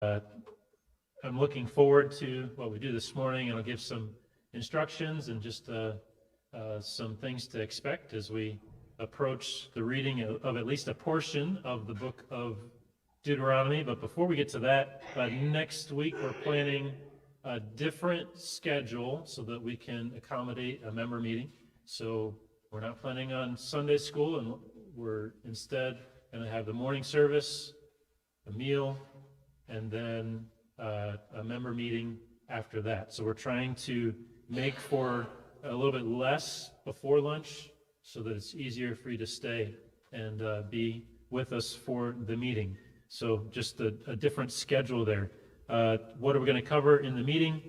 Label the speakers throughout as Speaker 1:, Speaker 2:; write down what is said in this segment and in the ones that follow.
Speaker 1: Uh, I'm looking forward to what we do this morning, and I'll give some instructions and just some things to expect as we approach the reading of at least a portion of the book of Deuteronomy. But before we get to that, next week we're planning a different schedule so that we can accommodate a member meeting. So we're not planning on Sunday school, and we're instead going to have the morning service, a meal, and then a member meeting after that. So we're trying to make for a little bit less before lunch so that it's easier for you to stay and be with us for the meeting. So just a different schedule there. What are we going to cover in the meeting?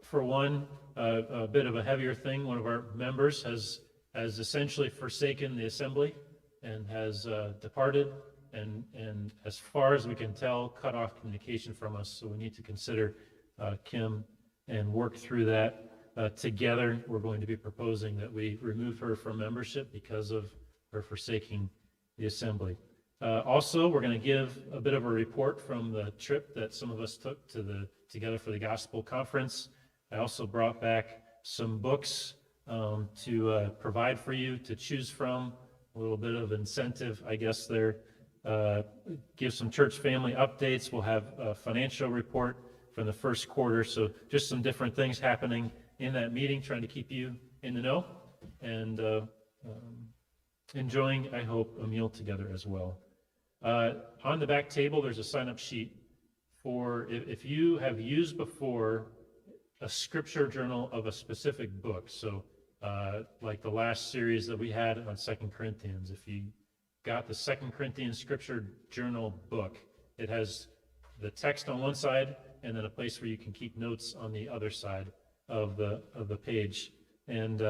Speaker 1: For one, a bit of a heavier thing. One of our members has essentially forsaken the assembly and has departed, and as far as we can tell, cut off communication from us. So we need to consider Kim and work through that together. We're going to be proposing that we remove her from membership because of her forsaking the assembly. Also, we're going to give a bit of a report from the trip that some of us took to the Together for the Gospel conference. I also brought back some books to provide for you to choose from, a little bit of incentive, I guess, there. Give some church family updates. We'll have a financial report from the first quarter. So just some different things happening in that meeting, trying to keep you in the know and enjoying, I hope, a meal together as well. On the back table, there's a sign-up sheet for if you have used before a scripture journal of a specific book. So like the last series that we had on 2 Corinthians, if you got the 2 Corinthians scripture journal book, it has the text on one side and then a place where you can keep notes on the other side of the page. And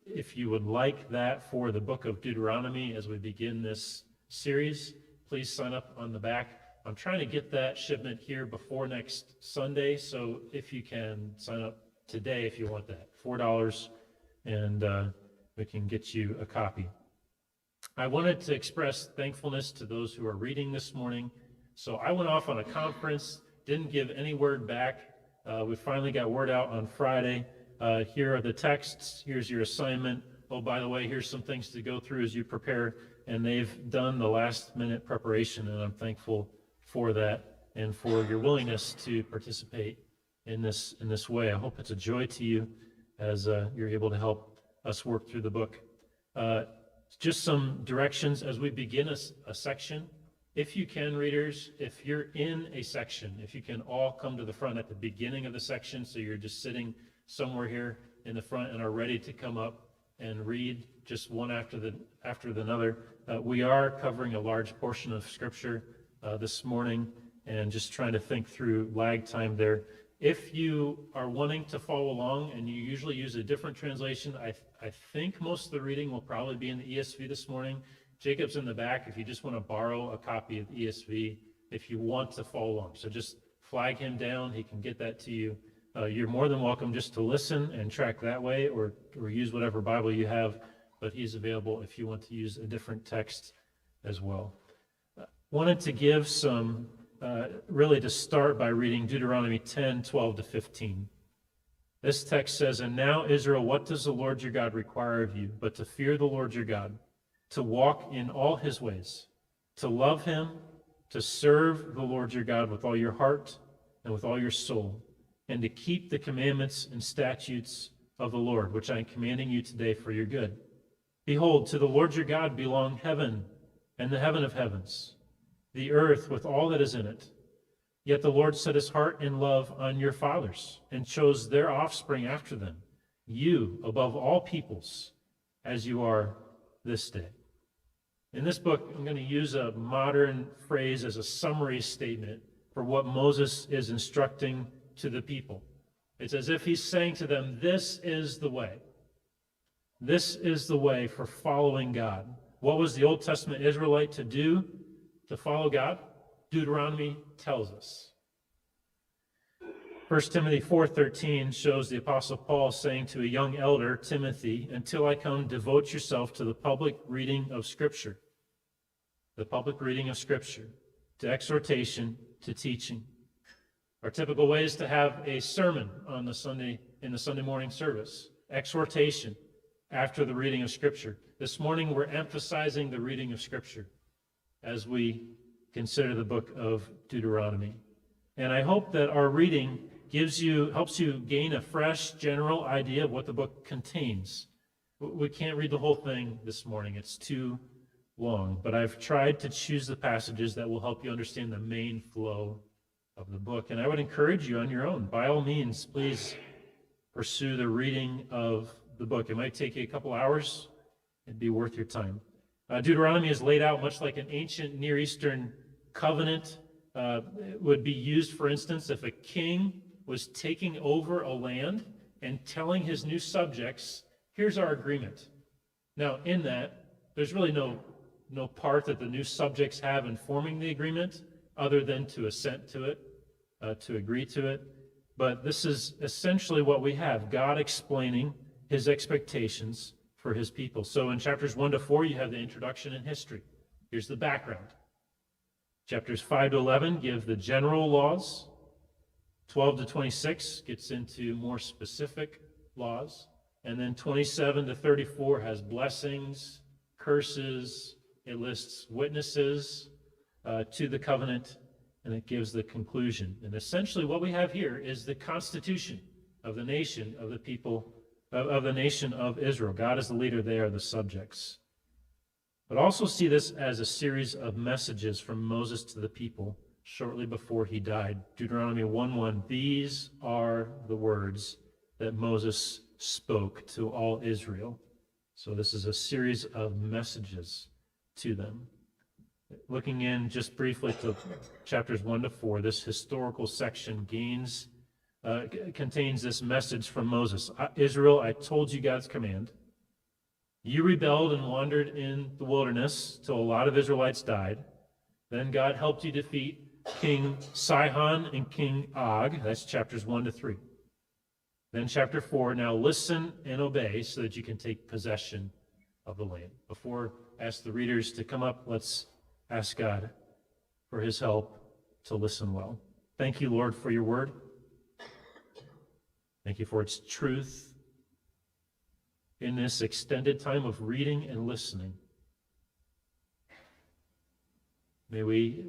Speaker 1: if you would like that for the book of Deuteronomy as we begin this series, please sign up on the back. I'm trying to get that shipment here before next Sunday, so if you can sign up today if you want that, $4, and we can get you a copy. I wanted to express thankfulness to those who are reading this morning. So I went off on a conference, didn't give any word back. We finally got word out on Friday. Here are the texts. Here's your assignment. Oh, by the way, here's some things to go through as you prepare. And they've done the last minute preparation, and I'm thankful for that and for your willingness to participate in this way. I hope it's a joy to you as you're able to help us work through the book. Just some directions as we begin a section. If you can, readers, if you're in a section, if you can all come to the front at the beginning of the section, so you're just sitting somewhere here in the front and are ready to come up and read just one after another. We are covering a large portion of Scripture this morning and just trying to think through lag time there. If you are wanting to follow along and you usually use a different translation, I think most of the reading will probably be in the ESV this morning. Jacob's in the back if you just want to borrow a copy of the ESV if you want to follow along. So just flag him down. He can get that to you. You're more than welcome just to listen and track that way or use whatever Bible you have, but he's available if you want to use a different text as well. Wanted to give some, really to start by reading Deuteronomy 10, 12 to 15. This text says, "And now, Israel, what does the Lord your God require of you, but to fear the Lord your God, to walk in all his ways, to love him, to serve the Lord your God with all your heart and with all your soul, and to keep the commandments and statutes of the Lord, which I am commanding you today for your good. Behold, to the Lord your God belong heaven and the heaven of heavens, the earth with all that is in it. Yet the Lord set his heart in love on your fathers and chose their offspring after them, you above all peoples, as you are this day." In this book, I'm going to use a modern phrase as a summary statement for what Moses is instructing to the people. It's as if he's saying to them, this is the way. This is the way for following God. What was the Old Testament Israelite to do to follow God? Deuteronomy tells us. 1 Timothy 4:13 shows the Apostle Paul saying to a young elder, Timothy, "Until I come, devote yourself to the public reading of Scripture." The public reading of Scripture. to exhortation, to teaching. Our typical way is to have a sermon on the Sunday in the Sunday morning service, exhortation after the reading of Scripture. This morning we're emphasizing the reading of Scripture as we consider the book of Deuteronomy. And I hope that our reading helps you gain a fresh general idea of what the book contains. We can't read the whole thing this morning. It's too long, but I've tried to choose the passages that will help you understand the main flow of the book. And I would encourage you on your own, by all means, please pursue the reading of the book. It might take you a couple hours. It'd be worth your time. Deuteronomy is laid out much like an ancient Near Eastern covenant. It would be used, for instance, if a king was taking over a land and telling his new subjects, here's our agreement. Now, in that, there's really no part that the new subjects have in forming the agreement other than to assent to it, to agree to it. But this is essentially what we have, God explaining his expectations for his people. So in chapters 1 to 4, you have the introduction and history. Here's the background. Chapters 5 to 11 give the general laws. 12 to 26 gets into more specific laws. And then 27 to 34 has blessings, curses. It lists witnesses to the covenant, and it gives the conclusion. And essentially what we have here is the constitution of the nation of the people, of the nation of Israel. God is the leader, they are the subjects. But also see this as a series of messages from Moses to the people shortly before he died. Deuteronomy 1:1, these are the words that Moses spoke to all Israel. So this is a series of messages to them. Looking in just briefly to chapters 1 to 4, this historical section contains this message from Moses. Israel, I told you God's command. You rebelled and wandered in the wilderness till a lot of Israelites died. Then God helped you defeat King Sihon and King Og. That's chapters 1 to 3. Then chapter 4, now listen and obey so that you can take possession of the land. Before I ask the readers to come up, let's ask God for his help to listen well. Thank you, Lord, for your word. Thank you for its truth in this extended time of reading and listening. May we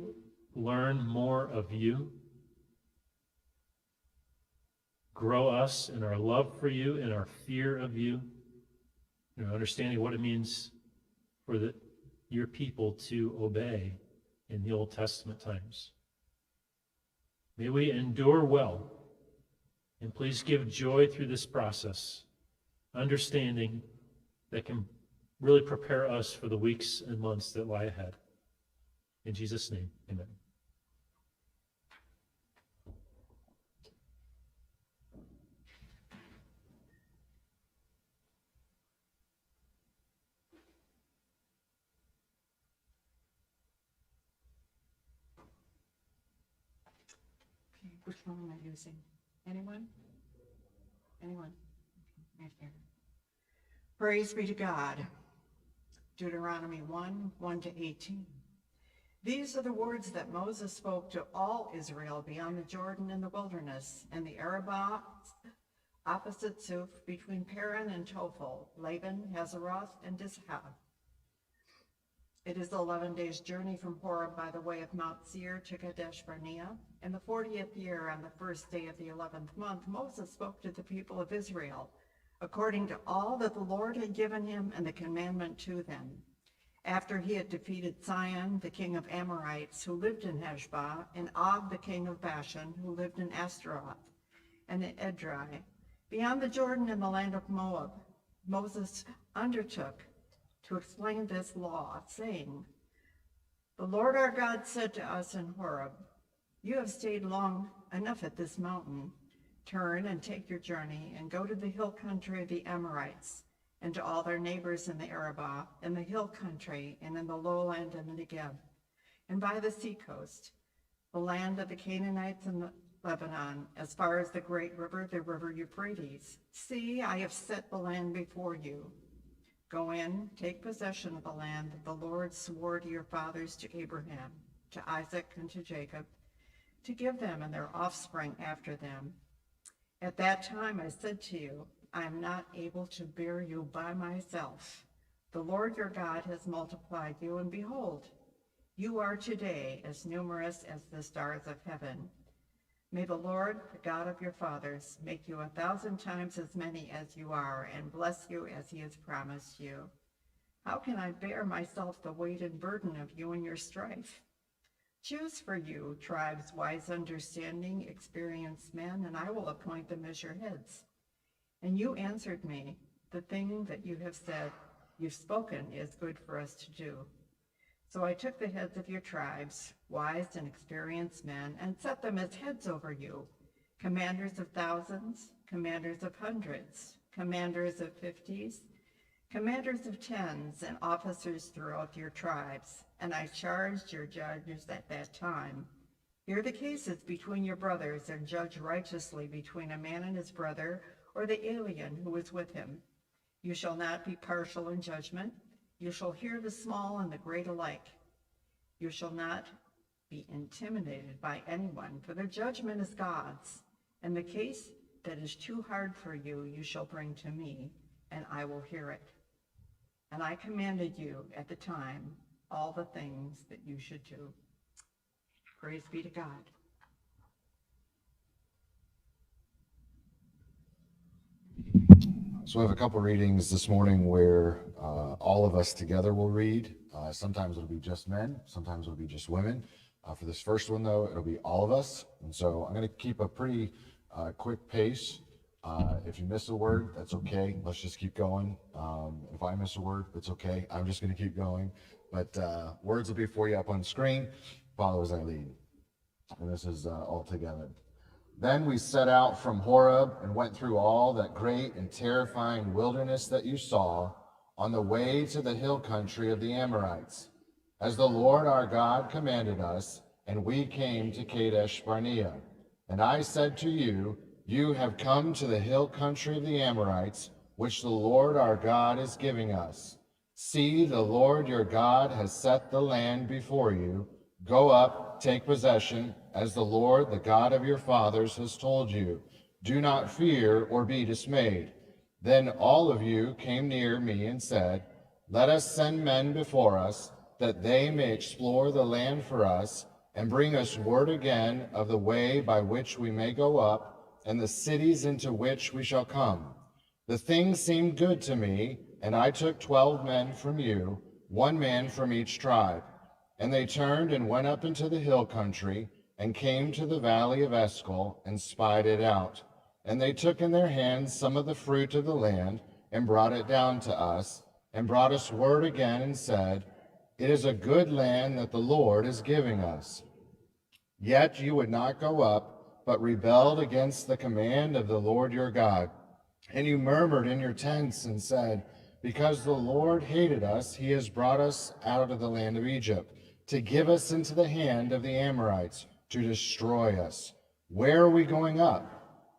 Speaker 1: learn more of you. Grow us in our love for you, in our fear of you, in our understanding what it means for your people to obey in the Old Testament times. May we endure well, and please give joy through this process, understanding that can really prepare us for the weeks and months that lie ahead. In Jesus' name, amen.
Speaker 2: Which one am I using? Anyone? Anyone? Right here. Praise be to God. Deuteronomy 1 to 18. These are the words that Moses spoke to all Israel beyond the Jordan in the wilderness, and the Arabah opposite Suf, between Paran and Tophel, Laban, Hazeroth, and Dizhah. It is 11 days' journey from Horeb by the way of Mount Seir to Kadesh Barnea. In the 40th year, on the first day of the 11th month, Moses spoke to the people of Israel, according to all that the Lord had given him and the commandment to them. After he had defeated Sihon, the king of Amorites, who lived in Heshbah, and Og, the king of Bashan, who lived in Astaroth, and in Edrei, beyond the Jordan in the land of Moab, Moses undertook to explain this law, saying, the Lord our God said to us in Horeb, you have stayed long enough at this mountain. Turn and take your journey and go to the hill country of the Amorites and to all their neighbors in the Arabah, in the hill country and in the lowland and the Negev, and by the seacoast, the land of the Canaanites and the Lebanon, as far as the great river, the river Euphrates. See, I have set the land before you. Go in, take possession of the land that the Lord swore to your fathers, to Abraham, to Isaac and to Jacob, to give them and their offspring after them. At that time I said to you, I am not able to bear you by myself. The Lord your God has multiplied you, and behold, you are today as numerous as the stars of heaven. May the Lord, the God of your fathers, make you 1,000 times as many as you are, and bless you as he has promised you. How can I bear myself the weight and burden of you and your strife? Choose for you tribes, wise, understanding, experienced men, and I will appoint them as your heads. And you answered me, the thing that you have said, you've spoken, is good for us to do. So I took the heads of your tribes, wise and experienced men, and set them as heads over you, commanders of thousands, commanders of hundreds, commanders of 50s, commanders of 10s, and officers throughout your tribes. And I charged your judges at that time, hear the cases between your brothers, and judge righteously between a man and his brother, or the alien who is with him. You shall not be partial in judgment. You shall hear the small and the great alike. You shall not be intimidated by anyone, for the judgment is God's. And the case that is too hard for you, you shall bring to me, and I will hear it. And I commanded you at the time all the things that you should do. Praise be to God.
Speaker 3: So we have a couple readings this morning where all of us together will read. Sometimes it'll be just men, sometimes it'll be just women. For this first one, though, it'll be all of us. And so I'm going to keep a pretty quick pace. If you miss a word, that's okay. Let's just keep going. If I miss a word, it's okay. I'm just going to keep going. But words will be for you up on screen. Follow as I lead. And this is all together. Then we set out from Horeb and went through all that great and terrifying wilderness that you saw on the way to the hill country of the Amorites, as the Lord our God commanded us, and we came to Kadesh Barnea. And I said to you, you have come to the hill country of the Amorites, which the Lord our God is giving us. See, the Lord your God has set the land before you. Go up, take possession, as the Lord, the God of your fathers, has told you. Do not fear or be dismayed. Then all of you came near me and said, let us send men before us, that they may explore the land for us, and bring us word again of the way by which we may go up, and the cities into which we shall come. The thing seemed good to me, and I took 12 men from you, 1 man from each tribe. And they turned and went up into the hill country, and came to the valley of Eshcol, and spied it out. And they took in their hands some of the fruit of the land, and brought it down to us, and brought us word again, and said, it is a good land that the Lord is giving us. Yet you would not go up, but rebelled against the command of the Lord your God. And you murmured in your tents, and said, because the Lord hated us, he has brought us out of the land of Egypt, to give us into the hand of the Amorites, to destroy us. Where are we going up?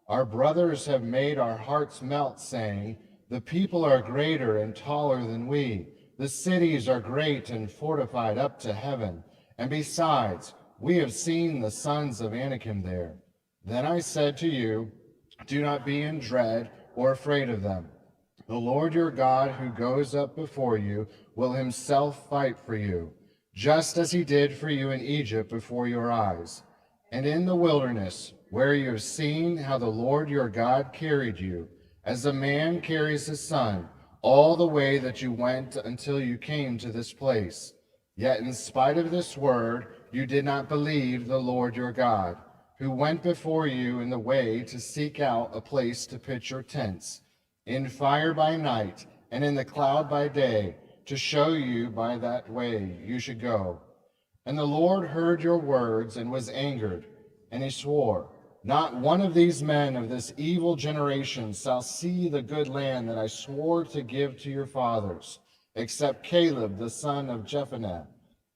Speaker 3: Our brothers have made our hearts melt, saying, the people are greater and taller than we. The cities are great and fortified up to heaven. And besides, we have seen the sons of Anakim there. Then I said to you, do not be in dread or afraid of them. The Lord your God, who goes up before you, will himself fight for you, just as he did for you in Egypt before your eyes. And in the wilderness, where you have seen how the Lord your God carried you, as a man carries his son, all the way that you went until you came to this place. Yet in spite of this word, you did not believe the Lord your God, who went before you in the way to seek out a place to pitch your tents, in fire by night and in the cloud by day, to show you by that way you should go. And the Lord heard your words and was angered, and he swore, not one of these men of this evil generation shall see the good land that I swore to give to your fathers, except Caleb the son of Jephunneh.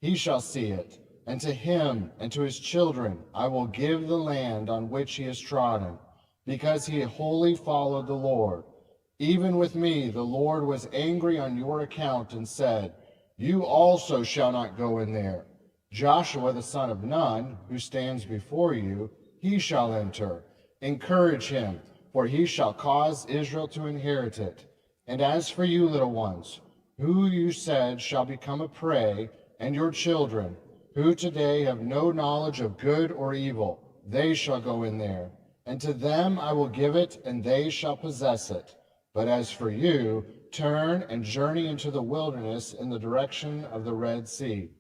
Speaker 3: He shall see it, and to him and to his children I will give the land on which he has trodden, because he wholly followed the Lord. Even with me the Lord was angry on your account and said, you also shall not go in there. Joshua the son of Nun, who stands before you, he shall enter. Encourage him, for he shall cause Israel to inherit it. And as for you, little ones, who you said shall become a prey, and your children, who today have no knowledge of good or evil, they shall go in there. And to them I will give it, and they shall possess it. But as for you, turn and journey into the wilderness in the direction of the Red Sea.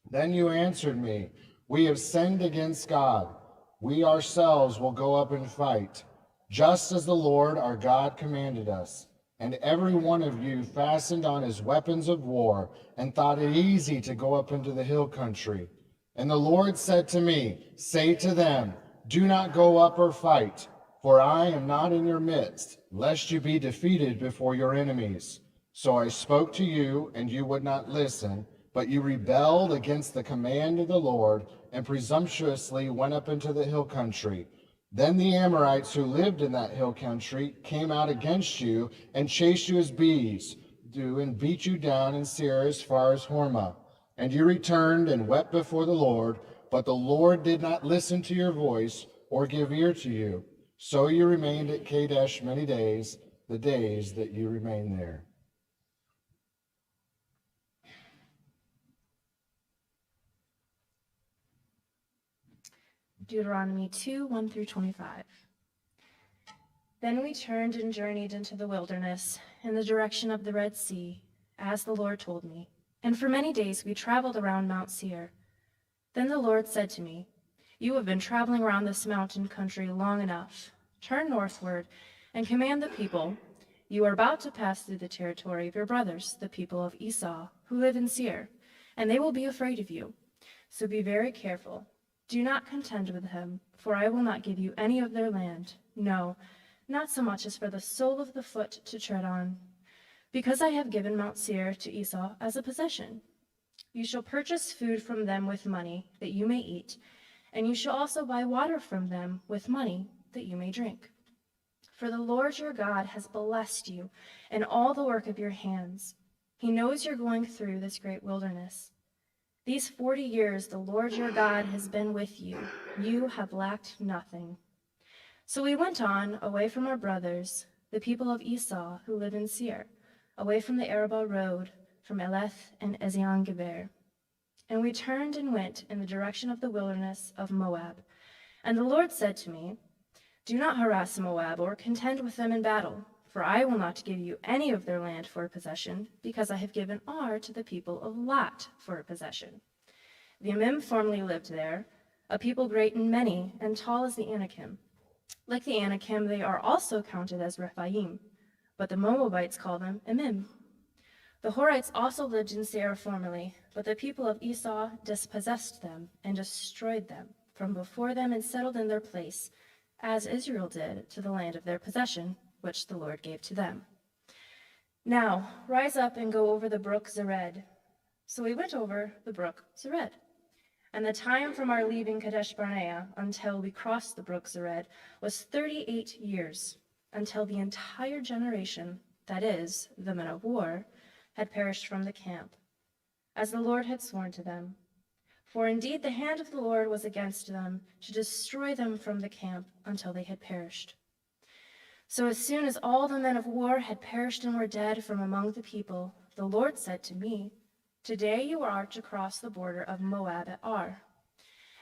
Speaker 3: Then you answered me, we have sinned against God. We ourselves will go up and fight, just as the Lord our God commanded us. And every one of you fastened on his weapons of war and thought it easy to go up into the hill country. And the Lord said to me, say to them, do not go up or fight, for I am not in your midst, lest you be defeated before your enemies. So I spoke to you, and you would not listen, but you rebelled against the command of the Lord and presumptuously went up into the hill country. Then the Amorites who lived in that hill country came out against you and chased you as bees do and beat you down in Seir as far as Hormah. And you returned and wept before the Lord, but the Lord did not listen to your voice or give ear to you. So you remained at Kadesh many days, the days that you remained there.
Speaker 4: Deuteronomy 2, 1 through 25. Then we turned and journeyed into the wilderness in the direction of the Red Sea, as the Lord told me. And for many days we traveled around Mount Seir. Then the Lord said to me, you have been traveling around this mountain country long enough. Turn northward and command the people. You are about to pass through the territory of your brothers, the people of Esau, who live in Seir, and they will be afraid of you. So be very careful. Do not contend with them, for I will not give you any of their land. No, not so much as for the sole of the foot to tread on, because I have given Mount Seir to Esau as a possession. You shall purchase food from them with money, that you may eat, and you shall also buy water from them with money, that you may drink. For the Lord your God has blessed you in all the work of your hands. He knows you're going through this great wilderness. These 40 years the Lord your God has been with you. You have lacked nothing. So we went on, away from our brothers, the people of Esau who live in Seir, away from the Arabah road, from Eleth and Ezion-Geber. And we turned and went in the direction of the wilderness of Moab. And the Lord said to me, do not harass Moab or contend with them in battle, for I will not give you any of their land for a possession, because I have given Ar to the people of Lot for a possession. The Amim formerly lived there, a people great and many, and tall as the Anakim. Like the Anakim, they are also counted as Rephaim, but the Moabites call them Amim. The Horites also lived in Seir formerly, but the people of Esau dispossessed them and destroyed them from before them and settled in their place, as Israel did to the land of their possession, which the Lord gave to them. Now, rise up and go over the brook Zered. So we went over the brook Zered. And the time from our leaving Kadesh Barnea until we crossed the brook Zered was 38 years, until the entire generation, that is, the men of war, had perished from the camp, as the Lord had sworn to them. For indeed the hand of the Lord was against them, to destroy them from the camp until they had perished. So as soon as all the men of war had perished and were dead from among the people, the Lord said to me, today you are to cross the border of Moab at Ar.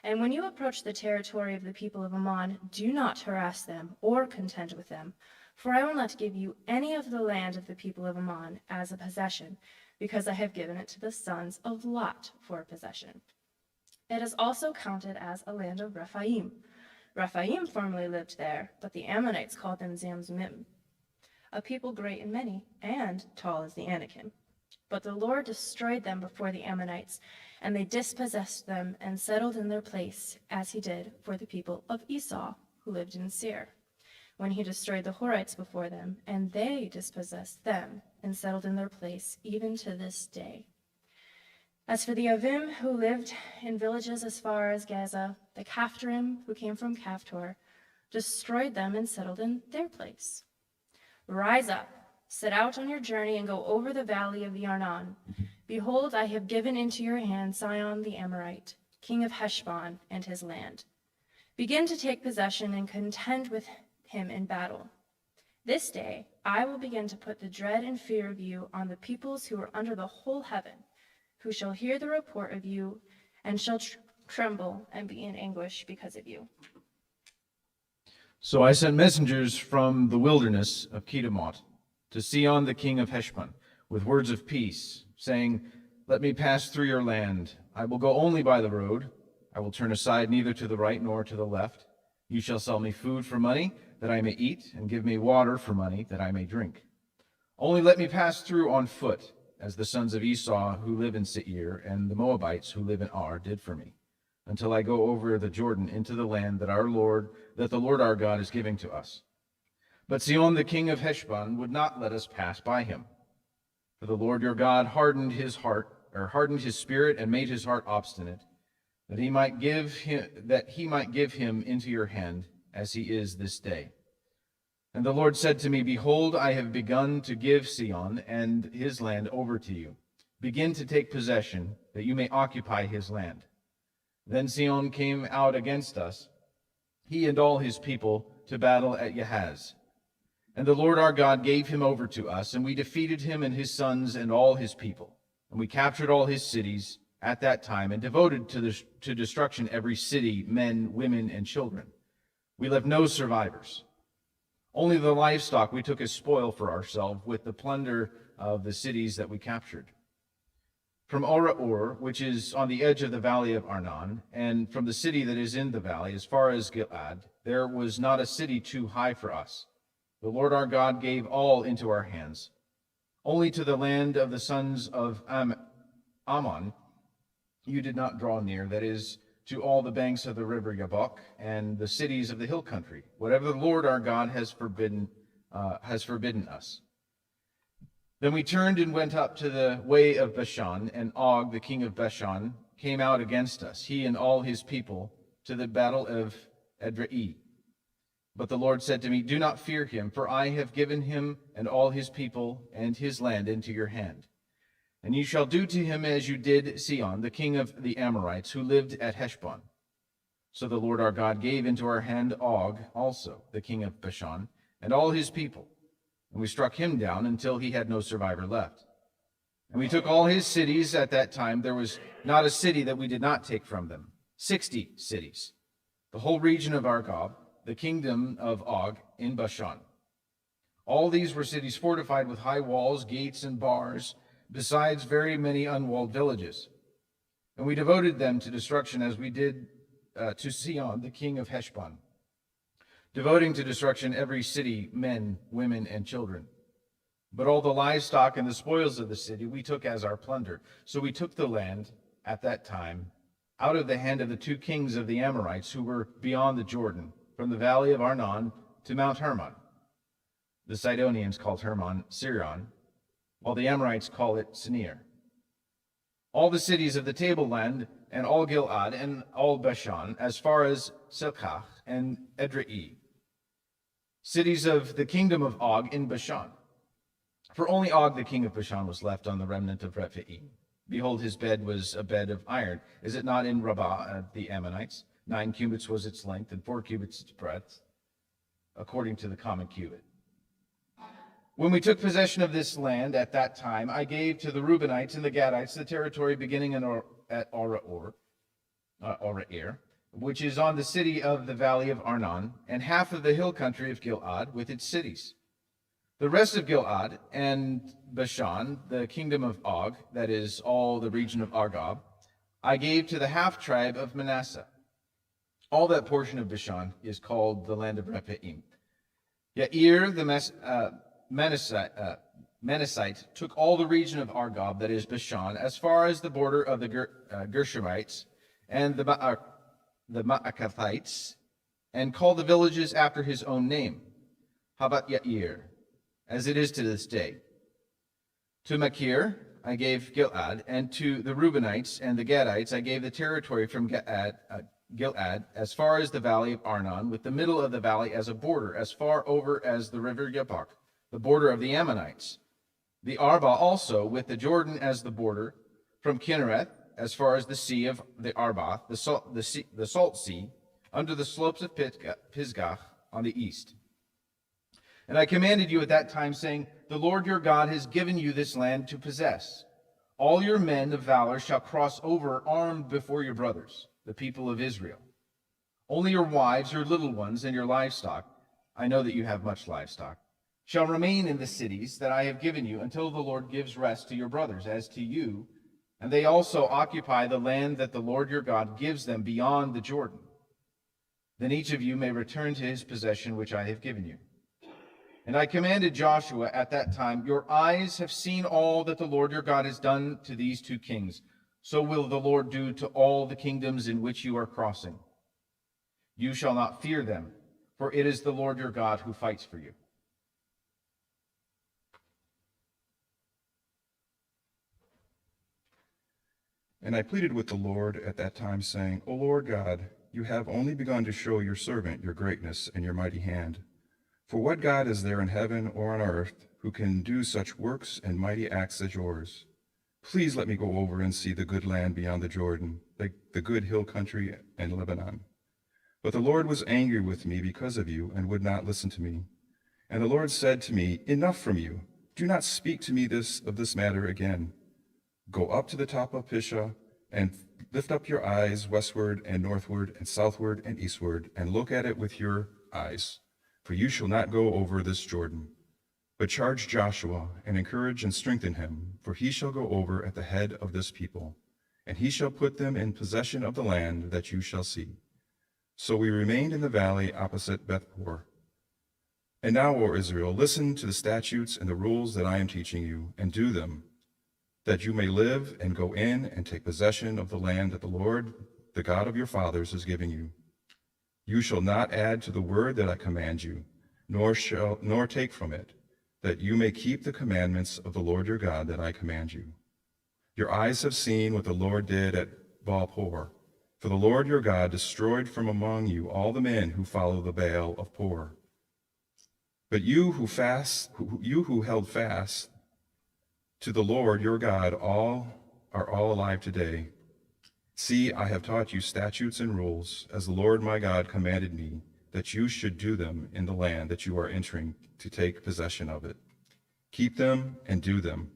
Speaker 4: And when you approach the territory of the people of Ammon, do not harass them or contend with them, for I will not give you any of the land of the people of Ammon as a possession, because I have given it to the sons of Lot for a possession. It is also counted as a land of Rephaim. Rephaim formerly lived there, but the Ammonites called them Zamzumim, a people great and many, and tall as the Anakim. But the Lord destroyed them before the Ammonites, and they dispossessed them and settled in their place, as he did for the people of Esau, who lived in Seir, when he destroyed the Horites before them, and they dispossessed them and settled in their place, even to this day. As for the Avim who lived in villages as far as Gaza, the Caphtorim who came from Caphtor destroyed them and settled in their place. Rise up, set out on your journey, and go over the valley of the Arnon. Behold, I have given into your hand Sihon the Amorite, king of Heshbon, and his land. Begin to take possession and contend with him in battle. This day I will begin to put the dread and fear of you on the peoples who are under the whole heaven, who shall hear the report of you and shall tremble and be in anguish because of you.
Speaker 5: So I sent messengers from the wilderness of Kedemoth to Sihon the king of Heshbon with words of peace, saying, Let me pass through your land. I will go only by the road. I will turn aside neither to the right nor to the left. You shall sell me food for money, that I may eat, and give me water for money, that I may drink. Only let me pass through on foot, as the sons of Esau who live in Seir and the Moabites who live in Ar did for me, until I go over the Jordan into the land that the Lord our God is giving to us. But Sihon the king of Heshbon would not let us pass by him. For the Lord your God hardened his spirit and made his heart obstinate, that he might give him into your hand, as he is this day. And the Lord said to me, Behold, I have begun to give Sihon and his land over to you. Begin to take possession, that you may occupy his land. Then Sihon came out against us, he and all his people, to battle at Yahaz. And the Lord our God gave him over to us, and we defeated him and his sons and all his people. And we captured all his cities at that time, and devoted to destruction every city, men, women, and children. We left no survivors. Only the livestock we took as spoil for ourselves, with the plunder of the cities that we captured. From Ora, which is on the edge of the valley of Arnon, and from the city that is in the valley, as far as Gilead, there was not a city too high for us. The Lord our God gave all into our hands. Only to the land of the sons of Ammon you did not draw near, that is, to all the banks of the river Yabok and the cities of the hill country, whatever the Lord our God has forbidden us. Then we turned and went up to the way of Bashan, and Og, the king of Bashan, came out against us, he and all his people, to the battle of Edrei. But the Lord said to me, Do not fear him, for I have given him and all his people and his land into your hand. And you shall do to him as you did Sihon, the king of the Amorites, who lived at Heshbon. So the Lord our God gave into our hand Og also, the king of Bashan, and all his people. And we struck him down until he had no survivor left. And we took all his cities at that time. There was not a city that we did not take from them. 60 cities. The whole region of Argob, the kingdom of Og in Bashan. All these were cities fortified with high walls, gates, and bars, besides very many unwalled villages. And we devoted them to destruction as we did to Sihon, the king of Heshbon, devoting to destruction every city, men, women, and children. But all the livestock and the spoils of the city we took as our plunder. So we took the land at that time out of the hand of the two kings of the Amorites who were beyond the Jordan, from the valley of Arnon to Mount Hermon. The Sidonians called Hermon Sirion, while the Amorites call it Senir. All the cities of the tableland, and all Gilead, and all Bashan, as far as Selkach and Edrei, cities of the kingdom of Og in Bashan. For only Og the king of Bashan was left on the remnant of Rephaim. Behold, his bed was a bed of iron. Is it not in Rabbah the Ammonites? 9 cubits was its length, and 4 cubits its breadth, according to the common cubit. When we took possession of this land at that time, I gave to the Reubenites and the Gadites the territory beginning at Ora-Ir, which is on the city of the valley of Arnon, and half of the hill country of Gilead with its cities. The rest of Gilead and Bashan, the kingdom of Og, that is, all the region of Argob, I gave to the half-tribe of Manasseh. All that portion of Bashan is called the land of Rephaim. Yair, the Manassite, took all the region of Argob, that is Bashan, as far as the border of the Gershomites and the Maacathites, and called the villages after his own name, Habat Yair, as it is to this day. To Machir I gave Gilead, and to the Reubenites and the Gadites I gave the territory from Gilead as far as the valley of Arnon, with the middle of the valley as a border, as far over as the river Yabok, the border of the Ammonites. The Arba also, with the Jordan as the border, from Kinnereth as far as the sea of the Arba, the salt sea, under the slopes of Pisgah on the east. And I commanded you at that time, saying, the Lord your God has given you this land to possess. All your men of valor shall cross over armed before your brothers, the people of Israel. Only your wives, your little ones, and your livestock, I know that you have much livestock, shall remain in the cities that I have given you until the Lord gives rest to your brothers, as to you, and they also occupy the land that the Lord your God gives them beyond the Jordan. Then each of you may return to his possession which I have given you. And I commanded Joshua at that time, your eyes have seen all that the Lord your God has done to these two kings. So will the Lord do to all the kingdoms in which you are crossing. You shall not fear them, for it is the Lord your God who fights for you.
Speaker 6: And I pleaded with the Lord at that time, saying, O Lord God, you have only begun to show your servant your greatness and your mighty hand. For what God is there in heaven or on earth who can do such works and mighty acts as yours? Please let me go over and see the good land beyond the Jordan, the good hill country and Lebanon. But the Lord was angry with me because of you and would not listen to me. And the Lord said to me, enough from you. Do not speak to me of this matter again. Go up to the top of Pisgah and lift up your eyes westward and northward and southward and eastward and look at it with your eyes. For you shall not go over this Jordan. But charge Joshua and encourage and strengthen him, for he shall go over at the head of this people, and he shall put them in possession of the land that you shall see. So we remained in the valley opposite Beth-peor. And now, O Israel, listen to the statutes and the rules that I am teaching you, and do them, that you may live and go in and take possession of the land that the Lord, the God of your fathers, has given you. You shall not add to the word that I command you, nor take from it, that you may keep the commandments of the Lord your God that I command you. Your eyes have seen what the Lord did at Baal-peor, for the Lord your God destroyed from among you all the men who follow the Baal of Peor. But you who held fast to the Lord your God are all alive today. See, I have taught you statutes and rules, as the Lord my God commanded me, that you should do them in the land that you are entering to take possession of it. Keep them and do them,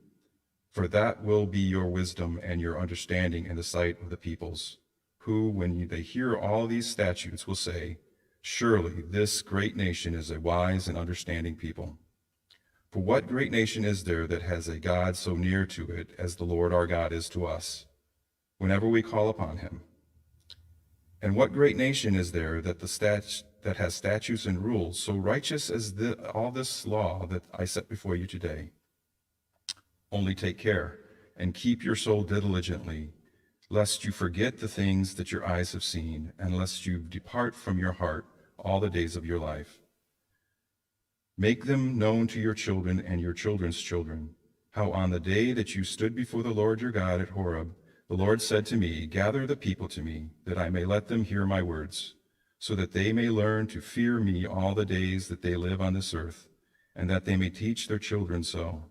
Speaker 6: for that will be your wisdom and your understanding in the sight of the peoples, who, when they hear all these statutes, will say, surely this great nation is a wise and understanding people. For what great nation is there that has a God so near to it as the Lord our God is to us, whenever we call upon him? And what great nation is there that has statutes and rules so righteous as all this law that I set before you today? Only take care and keep your soul diligently, lest you forget the things that your eyes have seen, and lest you depart from your heart all the days of your life. Make them known to your children and your children's children, how on the day that you stood before the Lord your God at Horeb, the Lord said to me, gather the people to me, that I may let them hear my words, so that they may learn to fear me all the days that they live on this earth, and that they may teach their children so.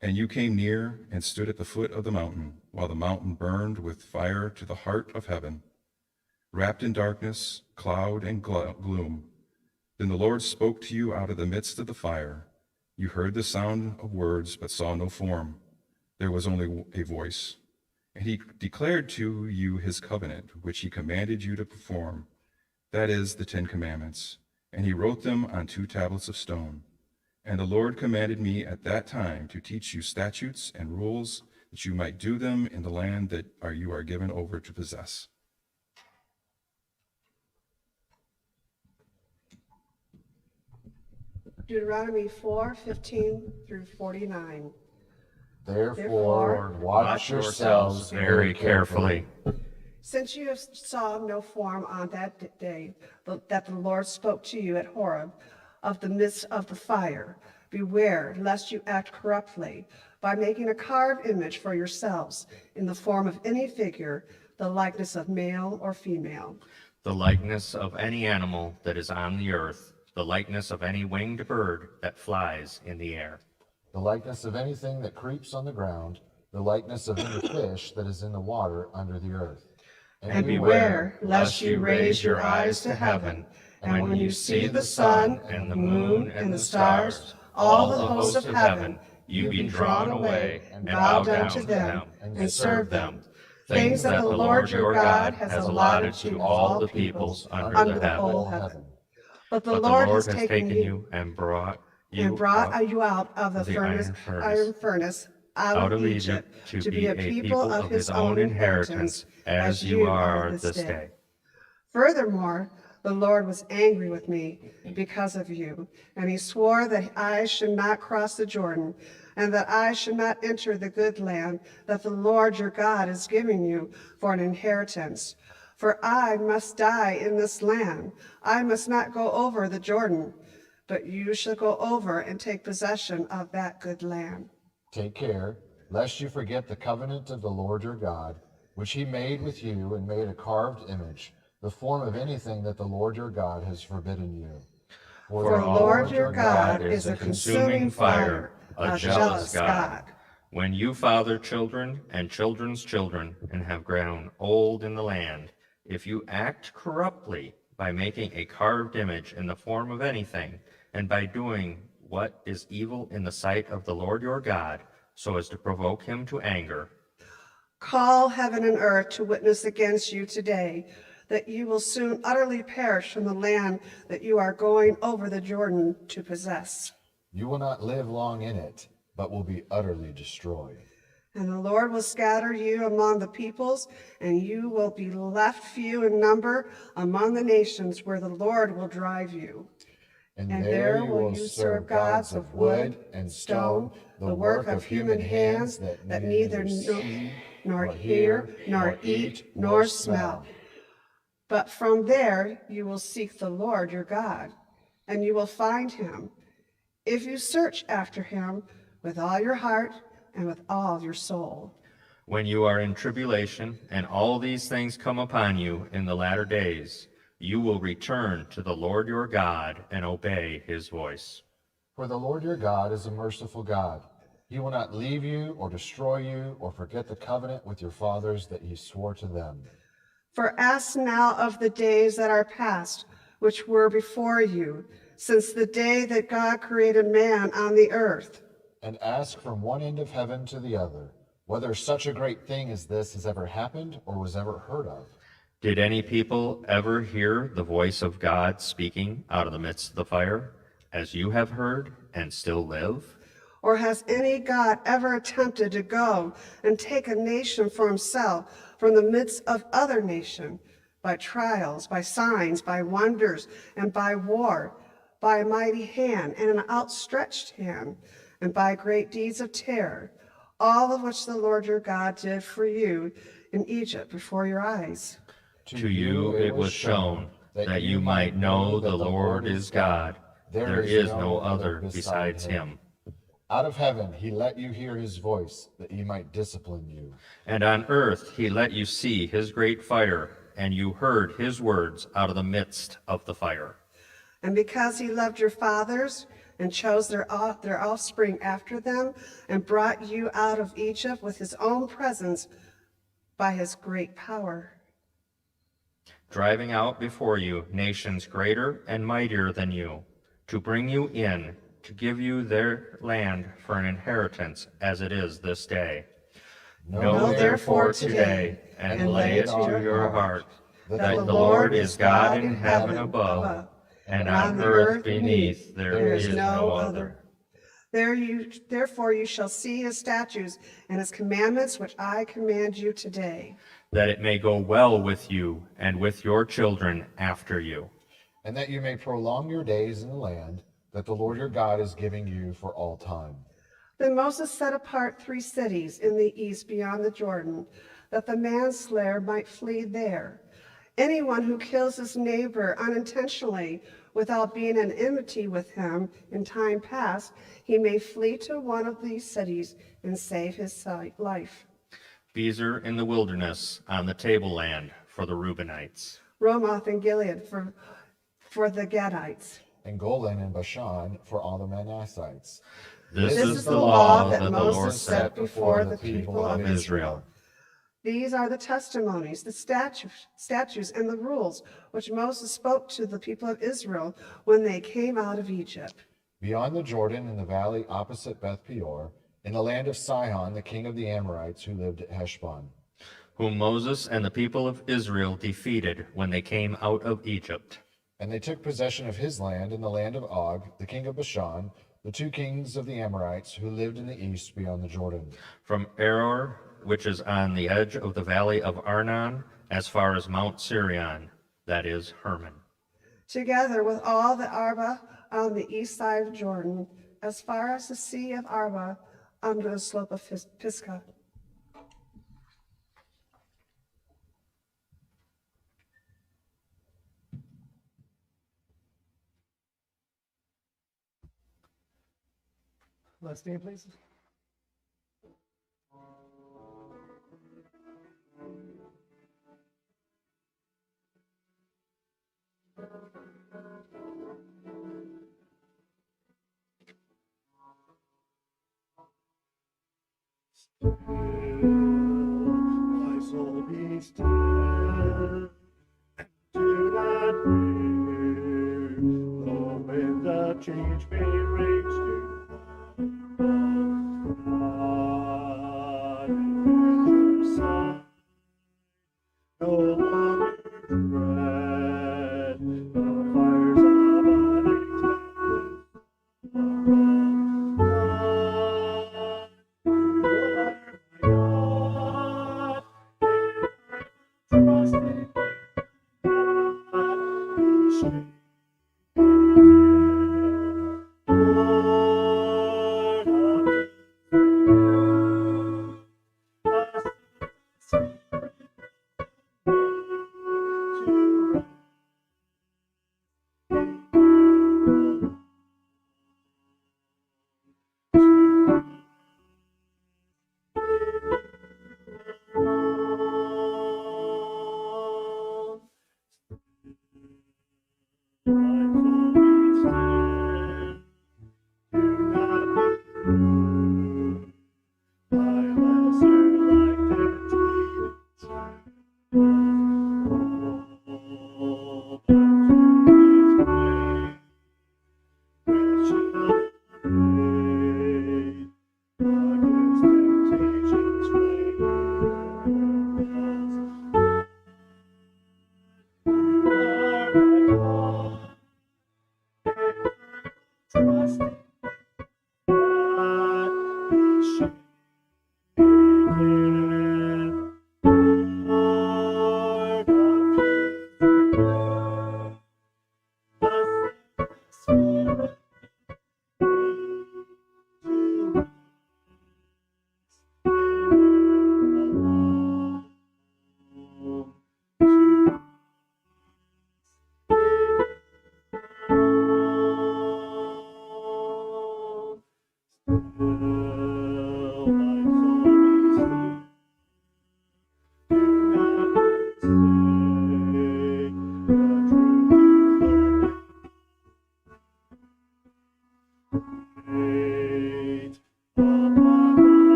Speaker 6: And you came near and stood at the foot of the mountain, while the mountain burned with fire to the heart of heaven, wrapped in darkness, cloud, and gloom. Then the Lord spoke to you out of the midst of the fire. You heard the sound of words, but saw no form. There was only a voice. And he declared to you his covenant, which he commanded you to perform, that is, the 10 Commandments. And he wrote them on 2 tablets of stone. And the Lord commanded me at that time to teach you statutes and rules, that you might do them in the land that you are given over to possess.
Speaker 7: Deuteronomy 4:15 through 49.
Speaker 3: Therefore, watch yourselves very carefully.
Speaker 7: Since you saw no form on that day that the Lord spoke to you at Horeb of the midst of the fire, beware lest you act corruptly by making a carved image for yourselves in the form of any figure, the likeness of male or female,
Speaker 8: the likeness of any animal that is on the earth, the likeness of any winged bird that flies in the air,
Speaker 3: The likeness of anything that creeps on the ground, the likeness of any fish that is in the water under the earth.
Speaker 7: And beware lest you raise your eyes to heaven, and when you see the sun and the moon and the stars, all the hosts of heaven, you be drawn away and bow down to them and serve them, things that the Lord your God has allotted to all the peoples under the whole heaven. But the Lord has taken you
Speaker 8: and brought you
Speaker 7: out of the iron furnace, out of Egypt, to be a people of his own inheritance, as you are this day. Furthermore, the Lord was angry with me because of you, and he swore that I should not cross the Jordan, and that I should not enter the good land that the Lord your God is giving you for an inheritance. For I must die in this land. I must not go over the Jordan, but you shall go over and take possession of that good land.
Speaker 3: Take care, lest you forget the covenant of the Lord your God, which he made with you, and made a carved image, the form of anything that the Lord your God has forbidden you.
Speaker 7: For the Lord your God is a consuming fire, a jealous God.
Speaker 8: When you father children and children's children, and have grown old in the land, if you act corruptly by making a carved image in the form of anything, and by doing what is evil in the sight of the Lord your God, so as to provoke him to anger,
Speaker 7: call heaven and earth to witness against you today, that you will soon utterly perish from the land that you are going over the Jordan to possess.
Speaker 3: You will not live long in it, but will be utterly destroyed.
Speaker 7: And the Lord will scatter you among the peoples, and you will be left few in number among the nations where the Lord will drive you.
Speaker 3: And there you will serve gods of wood and stone, the work of human hands that neither know, nor hear, nor eat, nor smell. But from there you will seek the Lord your God, and you will find him, if you search after him with all your heart and with all your soul.
Speaker 8: when you are in tribulation, and all these things come upon you in the latter days, you will return to the Lord your God and obey his voice.
Speaker 3: For the Lord your God is a merciful God. He will not leave you or destroy you or forget the covenant with your fathers that he swore to them.
Speaker 7: For ask now of the days that are past, which were before you, since the day that God created man on the earth.
Speaker 3: And ask from one end of heaven to the other, whether such a great thing as this has ever happened or was ever heard of.
Speaker 8: Did any people ever hear the voice of God speaking out of the midst of the fire, as you have heard and still live?
Speaker 7: Or has any God ever attempted to go and take a nation for himself from the midst of other nation, by trials, by signs, by wonders, and by war, by a mighty hand and an outstretched hand, and by great deeds of terror, all of which the Lord your God did for you in Egypt before your eyes?
Speaker 8: To you it was shown that you might know the Lord is God. There is no other besides him.
Speaker 3: Out of heaven he let you hear his voice, that he might discipline you.
Speaker 8: And on earth he let you see his great fire, and you heard his words out of the midst of the fire.
Speaker 7: And because he loved your fathers and chose their offspring after them, and brought you out of Egypt with his own presence by his great power,
Speaker 8: driving out before you nations greater and mightier than you, to bring you in, to give you their land for an inheritance as it is this day. Know therefore today, and lay it to your heart, that the Lord is God in heaven above, and on earth beneath there is no other.
Speaker 7: Therefore you shall see his statutes and his commandments, which I command you today.
Speaker 8: That it may go well with you and with your children after you.
Speaker 3: And that you may prolong your days in the land that the Lord your God is giving you for all time.
Speaker 7: Then Moses set apart 3 cities in the east beyond the Jordan, that the manslayer might flee there. Anyone who kills his neighbor unintentionally without being in enmity with him in time past, he may flee to one of these cities and save his life.
Speaker 8: Bezer in the wilderness on the tableland for the Reubenites.
Speaker 7: Ramoth and Gilead for the Gadites.
Speaker 3: And Golan and Bashan for all the Manassites.
Speaker 8: This is the law that the Lord set before the people of Israel.
Speaker 7: These are the testimonies, the statutes, and the rules which Moses spoke to the people of Israel when they came out of Egypt.
Speaker 3: Beyond the Jordan in the valley opposite Beth Peor, in the land of Sihon, the king of the Amorites who lived at Heshbon,
Speaker 8: Whom Moses and the people of Israel defeated when they came out of Egypt.
Speaker 3: And they took possession of his land in the land of Og, the king of Bashan, the two kings of the Amorites who lived in the east beyond the Jordan.
Speaker 8: From Aror, which is on the edge of the valley of Arnon, as far as Mount Sirion, that is Hermon.
Speaker 7: Together with all the Arba on the east side of Jordan, as far as the sea of Arba under the slope of Pisgah.
Speaker 9: Let's stand, please. My soul be still, do not fear, though with the change may reach to God and your side, no longer dread the fires of unexpected sorrow. You are my God, and I trust in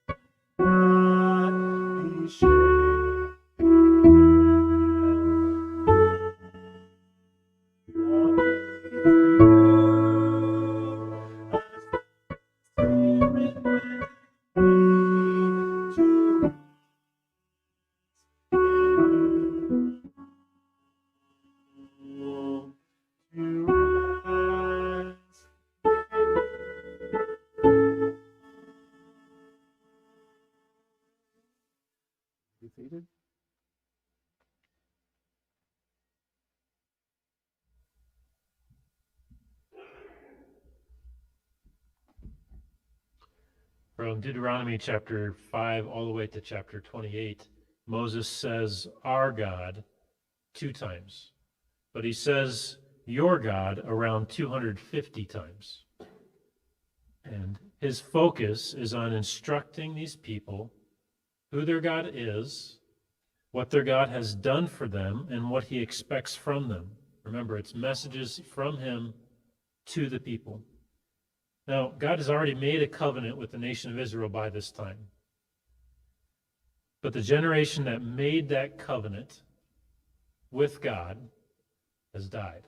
Speaker 9: you, not be shaken. Lord of you, Defeated.
Speaker 1: From Deuteronomy chapter 5 all the way to chapter 28, Moses says, our God, 2 times. But he says your God around 250 times. And his focus is on instructing these people who their God is, what their God has done for them, and what he expects from them. Remember, it's messages from him to the people. Now, God has already made a covenant with the nation of Israel by this time. But the generation that made that covenant with God has died.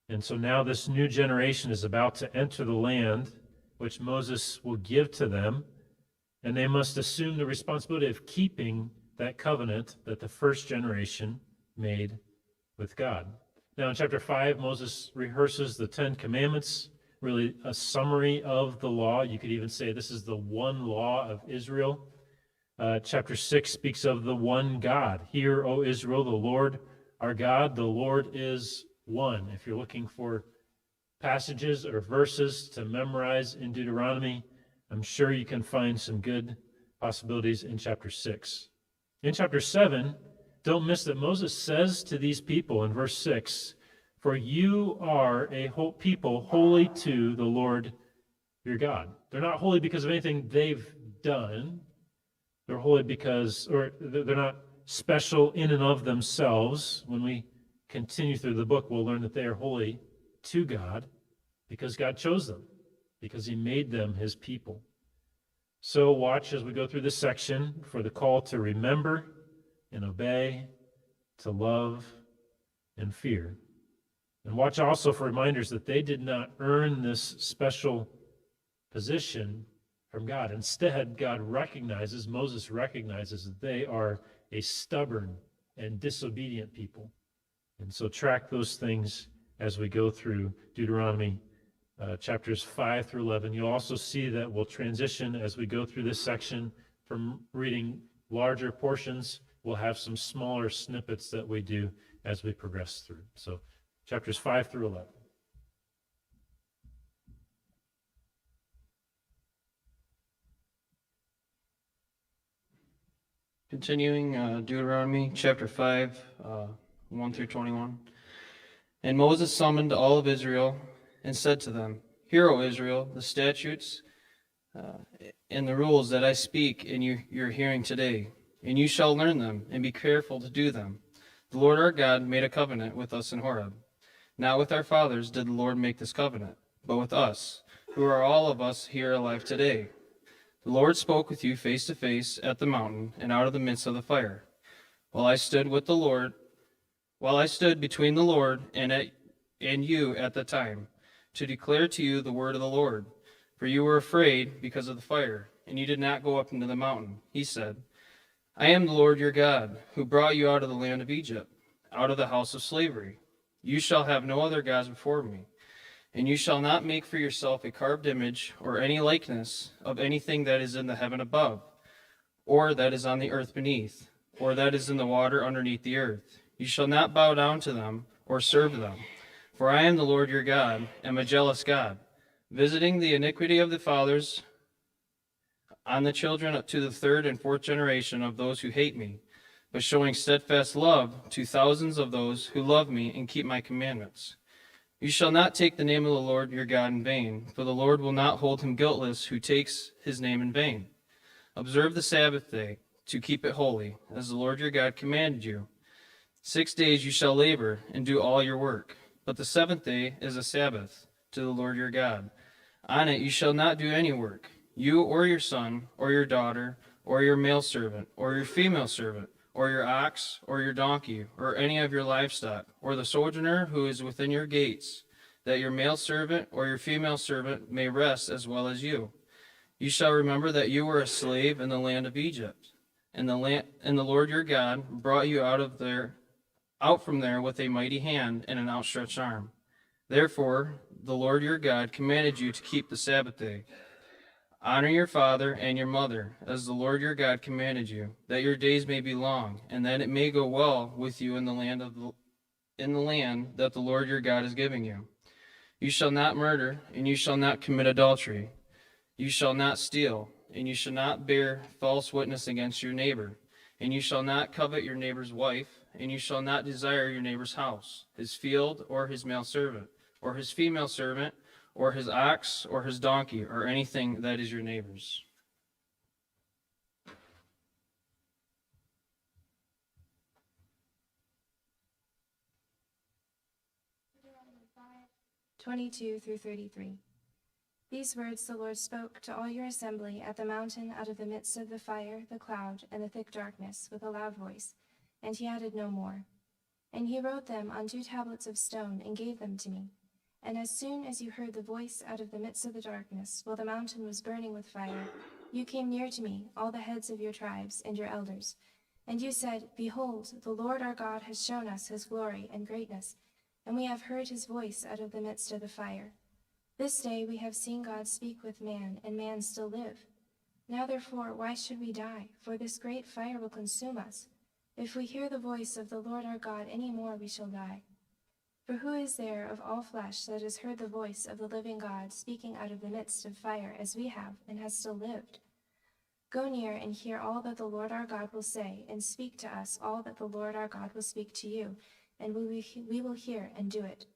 Speaker 1: And so now this new generation is about to enter the land which Moses will give to them, and they must assume the responsibility of keeping that covenant that the first generation made with God. Now in chapter 5, Moses rehearses the 10 Commandments, really a summary of the law. You could even say this is the one law of Israel. Chapter 6 speaks of the one God. Hear, O Israel, the Lord our God, the Lord is one. If you're looking for passages or verses to memorize in Deuteronomy, I'm sure you can find some good possibilities in chapter 6. In chapter 7, don't miss that Moses says to these people in verse 6, "For you are a whole people holy to the Lord your God." They're not holy because of anything they've done. They're holy because, or they're not special in and of themselves. When we continue through the book, we'll learn that they are holy to God because God chose them, because he made them his people. So watch as we go through this section for the call to remember and obey, to love and fear. And watch also for reminders that they did not earn this special position from God. Instead, Moses recognizes that they are a stubborn and disobedient people. And so track those things as we go through Deuteronomy chapters 5 through 11. You'll also see that we'll transition as we go through this section from reading larger portions. We'll have some smaller snippets that we do as we progress through. So chapters 5 through 11.
Speaker 10: Continuing Deuteronomy chapter 5, 1 through 21. And Moses summoned all of Israel and said to them, "Hear, O Israel, the statutes and the rules that I speak in your hearing today, and you shall learn them and be careful to do them. The Lord our God made a covenant with us in Horeb. Not with our fathers did the Lord make this covenant, but with us, who are all of us here alive today. The Lord spoke with you face to face at the mountain and out of the midst of the fire. While I stood between the Lord and you at the time, to declare to you the word of the Lord. For you were afraid because of the fire, and you did not go up into the mountain. He said, I am the Lord your God, who brought you out of the land of Egypt, out of the house of slavery. You shall have no other gods before me. And you shall not make for yourself a carved image or any likeness of anything that is in the heaven above, or that is on the earth beneath, or that is in the water underneath the earth. You shall not bow down to them or serve them. For I am the Lord your God, am a jealous God, visiting the iniquity of the fathers on the children up to the third and fourth generation of those who hate me, but showing steadfast love to thousands of those who love me and keep my commandments. You shall not take the name of the Lord your God in vain, for the Lord will not hold him guiltless who takes his name in vain. Observe the Sabbath day, to keep it holy, as the Lord your God commanded you. 6 days you shall labor and do all your work, but the seventh day is a Sabbath to the Lord your God. On it you shall not do any work, you or your son, or your daughter, or your male servant, or your female servant, or your ox, or your donkey, or any of your livestock, or the sojourner who is within your gates, that your male servant or your female servant may rest as well as you. You shall remember that you were a slave in the land of Egypt, and the Lord your God brought you out from there with a mighty hand and an outstretched arm. Therefore, the Lord your God commanded you to keep the Sabbath day. Honor your father and your mother, as the Lord your God commanded you, that your days may be long, and that it may go well with you in the land that the Lord your God is giving you. You shall not murder, and you shall not commit adultery. You shall not steal, and you shall not bear false witness against your neighbor, and you shall not covet your neighbor's wife, and you shall not desire your neighbor's house, his field, or his male servant, or his female servant, or his ox, or his donkey, or anything that is your neighbor's.
Speaker 4: 22 through 33. These words the Lord spoke to all your assembly at the mountain out of the midst of the fire, the cloud, and the thick darkness with a loud voice, and he added no more. And he wrote them on 2 tablets of stone and gave them to me. And as soon as you heard the voice out of the midst of the darkness, while the mountain was burning with fire, you came near to me, all the heads of your tribes and your elders. And you said, Behold, the Lord our God has shown us his glory and greatness, and we have heard his voice out of the midst of the fire. This day we have seen God speak with man, and man still live. Now therefore, why should we die? For this great fire will consume us. If we hear the voice of the Lord our God any more, we shall die. For who is there of all flesh that has heard the voice of the living God speaking out of the midst of fire as we have, and has still lived? Go near and hear all that the Lord our God will say, and speak to us all that the Lord our God will speak to you, and we will hear and do it.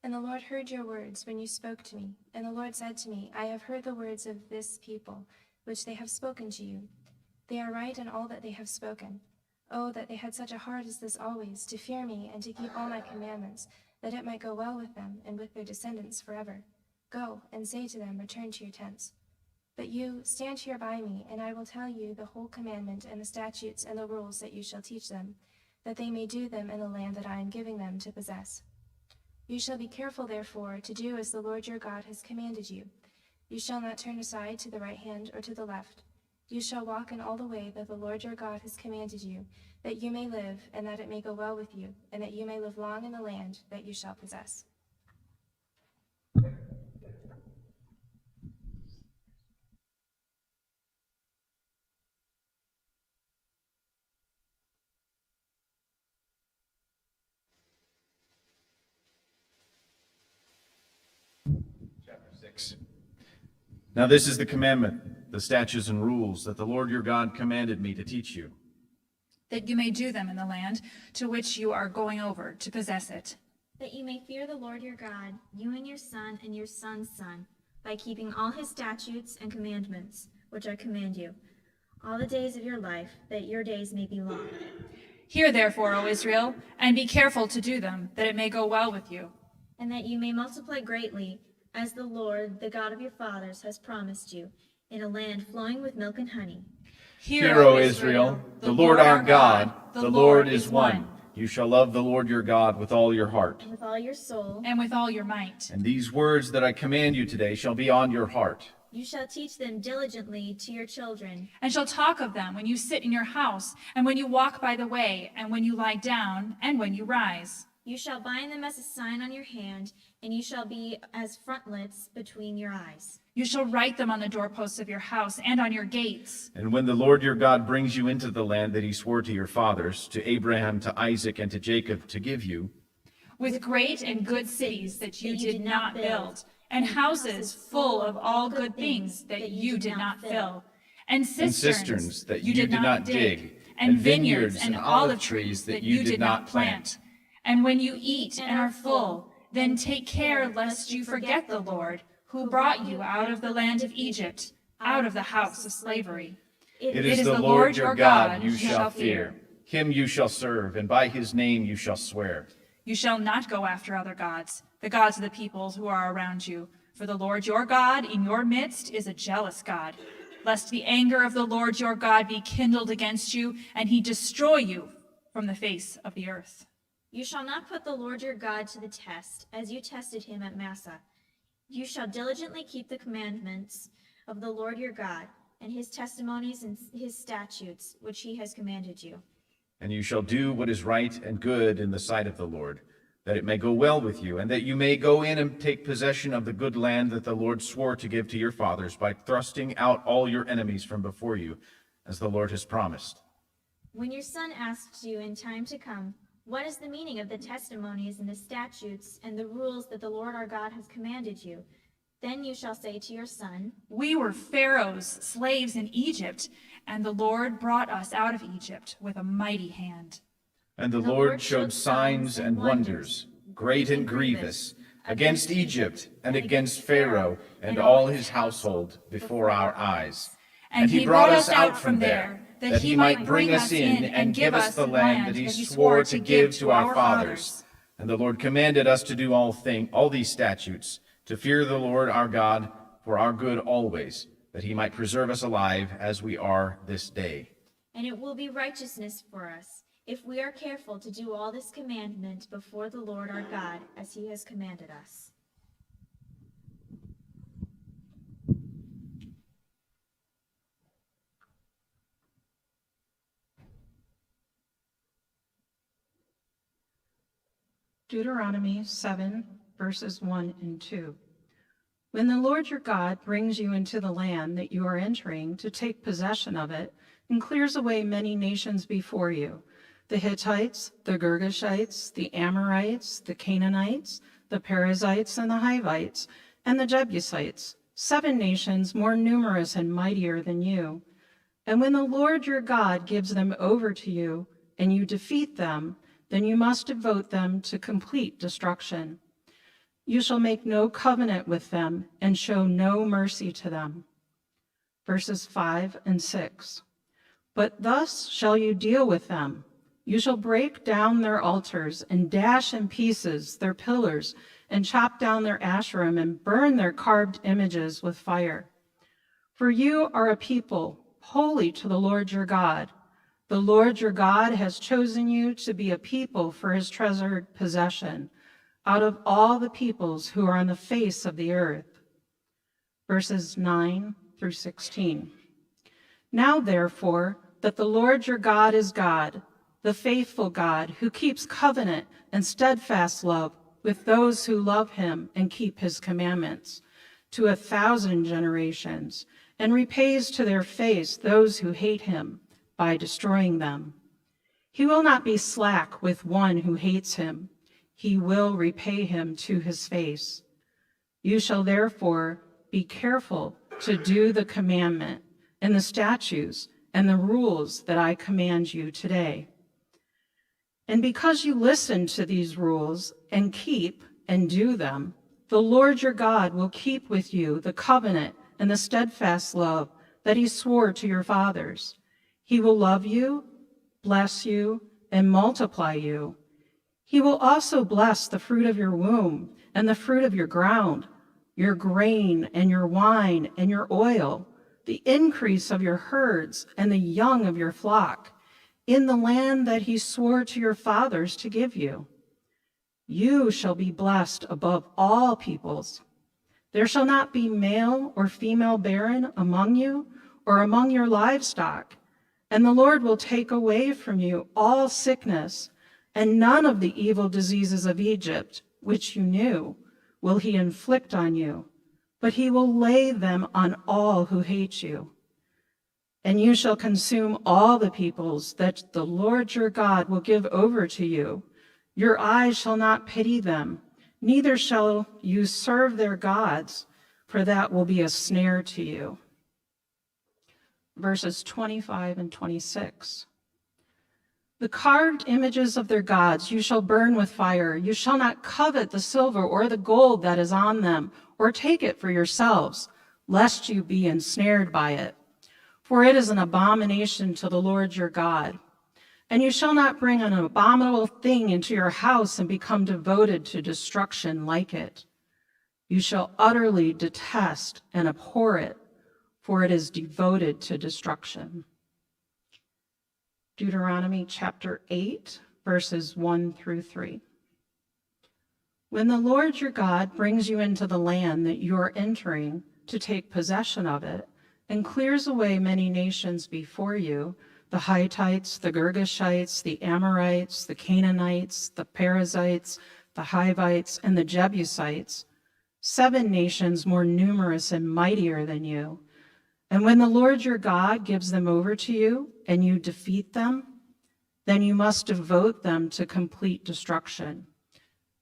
Speaker 4: And the Lord heard your words when you spoke to me. And the Lord said to me, I have heard the words of this people, which they have spoken to you. They are right in all that they have spoken. Oh, that they had such a heart as this always, to fear me and to keep all my commandments, that it might go well with them and with their descendants forever. Go and say to them, return to your tents. But you, stand here by me, and I will tell you the whole commandment and the statutes and the rules that you shall teach them, that they may do them in the land that I am giving them to possess. You shall be careful, therefore, to do as the Lord your God has commanded you. You shall not turn aside to the right hand or to the left. You shall walk in all the way that the Lord your God has commanded you, that you may live, and that it may go well with you, and that you may live long in the land that you shall possess.
Speaker 5: Chapter 6. Now this is the commandment, the statutes and rules that the Lord your God commanded me to teach you,
Speaker 11: that you may do them in the land to which you are going over to possess it.
Speaker 12: That you may fear the Lord your God, you and your son and your son's son, by keeping all his statutes and commandments, which I command you, all the days of your life, that your days may be long.
Speaker 11: Hear therefore, O Israel, and be careful to do them, that it may go well with you.
Speaker 12: And that you may multiply greatly, as the Lord, the God of your fathers, has promised you, in a land flowing with milk and honey.
Speaker 11: Hear, O Israel, the Lord our God, the Lord is one.
Speaker 5: You shall love the Lord your God with all your heart,
Speaker 12: And with all your soul,
Speaker 11: And with all your might.
Speaker 5: and these words that I command you today shall be on your heart.
Speaker 12: you shall teach them diligently to your children,
Speaker 11: And shall talk of them when you sit in your house, and when you walk by the way, and when you lie down, and when you rise.
Speaker 12: You shall bind them as a sign on your hand, and you shall be as frontlets between your eyes.
Speaker 11: You shall write them on the doorposts of your house and on your gates.
Speaker 5: And when the Lord your God brings you into the land that he swore to your fathers, to Abraham, to Isaac, and to Jacob to give you,
Speaker 11: With great and good cities that you did not build, and houses full of all good things that you did not fill, and cisterns
Speaker 5: that you did not dig,
Speaker 11: and vineyards and olive trees that you did not plant. And when you eat and are full, then take care lest you forget the Lord, who brought you out of the land of Egypt, out of the house of slavery.
Speaker 5: it is the Lord your God you shall fear. Him you shall serve, and by his name you shall swear.
Speaker 11: You shall not go after other gods, the gods of the peoples who are around you. For the Lord your God in your midst is a jealous God, lest the anger of the Lord your God be kindled against you, and he destroy you from the face of the earth.
Speaker 12: You shall not put the Lord your God to the test, as you tested him at Massah. You shall diligently keep the commandments of the Lord your God, and his testimonies and his statutes, which he has commanded you.
Speaker 5: And you shall do what is right and good in the sight of the Lord, that it may go well with you, and that you may go in and take possession of the good land that the Lord swore to give to your fathers, by thrusting out all your enemies from before you, as the Lord has promised.
Speaker 12: When your son asks you in time to come, what is the meaning of the testimonies and the statutes and the rules that the Lord our God has commanded you? Then you shall say to your son,
Speaker 11: We were Pharaoh's slaves in Egypt, and the Lord brought us out of Egypt with a mighty hand.
Speaker 5: And the Lord showed signs and wonders, great and grievous, against Egypt and against Pharaoh and all his household before our eyes.
Speaker 11: And he brought us out from there, that he might bring us in and give us the land that he swore to give to our fathers.
Speaker 5: And the Lord commanded us to do all these statutes, to fear the Lord our God for our good always, that he might preserve us alive as we are this day.
Speaker 12: and it will be righteousness for us, if we are careful to do all this commandment before the Lord our God, as he has commanded us.
Speaker 2: Deuteronomy 7, verses 1 and 2. When the Lord your God brings you into the land that you are entering to take possession of it, and clears away many nations before you, the Hittites, the Girgashites, the Amorites, the Canaanites, the Perizzites, and the Hivites, and the Jebusites, 7 nations more numerous and mightier than you. And when the Lord your God gives them over to you, and you defeat them, then you must devote them to complete destruction. You shall make no covenant with them and show no mercy to them. Verses 5 and 6. But thus shall you deal with them. You shall break down their altars and dash in pieces their pillars and chop down their Asherim and burn their carved images with fire. For you are a people holy to the Lord your God. The Lord your God has chosen you to be a people for his treasured possession out of all the peoples who are on the face of the earth. Verses 9 through 16. Now therefore, that the Lord your God is God, the faithful God who keeps covenant and steadfast love with those who love him and keep his commandments, to 1,000 generations, and repays to their face those who hate him by destroying them. He will not be slack with one who hates him. He will repay him to his face. You shall therefore be careful to do the commandment and the statutes and the rules that I command you today. And because you listen to these rules and keep and do them, the Lord your God will keep with you the covenant and the steadfast love that he swore to your fathers. He will love you, bless you, and multiply you. He will also bless the fruit of your womb and the fruit of your ground, your grain and your wine and your oil, the increase of your herds and the young of your flock, in the land that he swore to your fathers to give you. You shall be blessed above all peoples. There shall not be male or female barren among you or among your livestock. And the Lord will take away from you all sickness, and none of the evil diseases of Egypt, which you knew, will he inflict on you, but he will lay them on all who hate you. And you shall consume all the peoples that the Lord your God will give over to you. Your eyes shall not pity them, neither shall you serve their gods, for that will be a snare to you. Verses 25 and 26. The carved images of their gods you shall burn with fire. You shall not covet the silver or the gold that is on them, or take it for yourselves, lest you be ensnared by it. For it is an abomination to the Lord your God. And you shall not bring an abominable thing into your house and become devoted to destruction like it. You shall utterly detest and abhor it, for it is devoted to destruction. Deuteronomy chapter 8, verses 1 through 3. When the Lord your God brings you into the land that you are entering to take possession of it, and clears away many nations before you, the Hittites, the Girgashites, the Amorites, the Canaanites, the Perizzites, the Hivites, and the Jebusites, 7 nations more numerous and mightier than you. And when the Lord your God gives them over to you, and you defeat them, then you must devote them to complete destruction.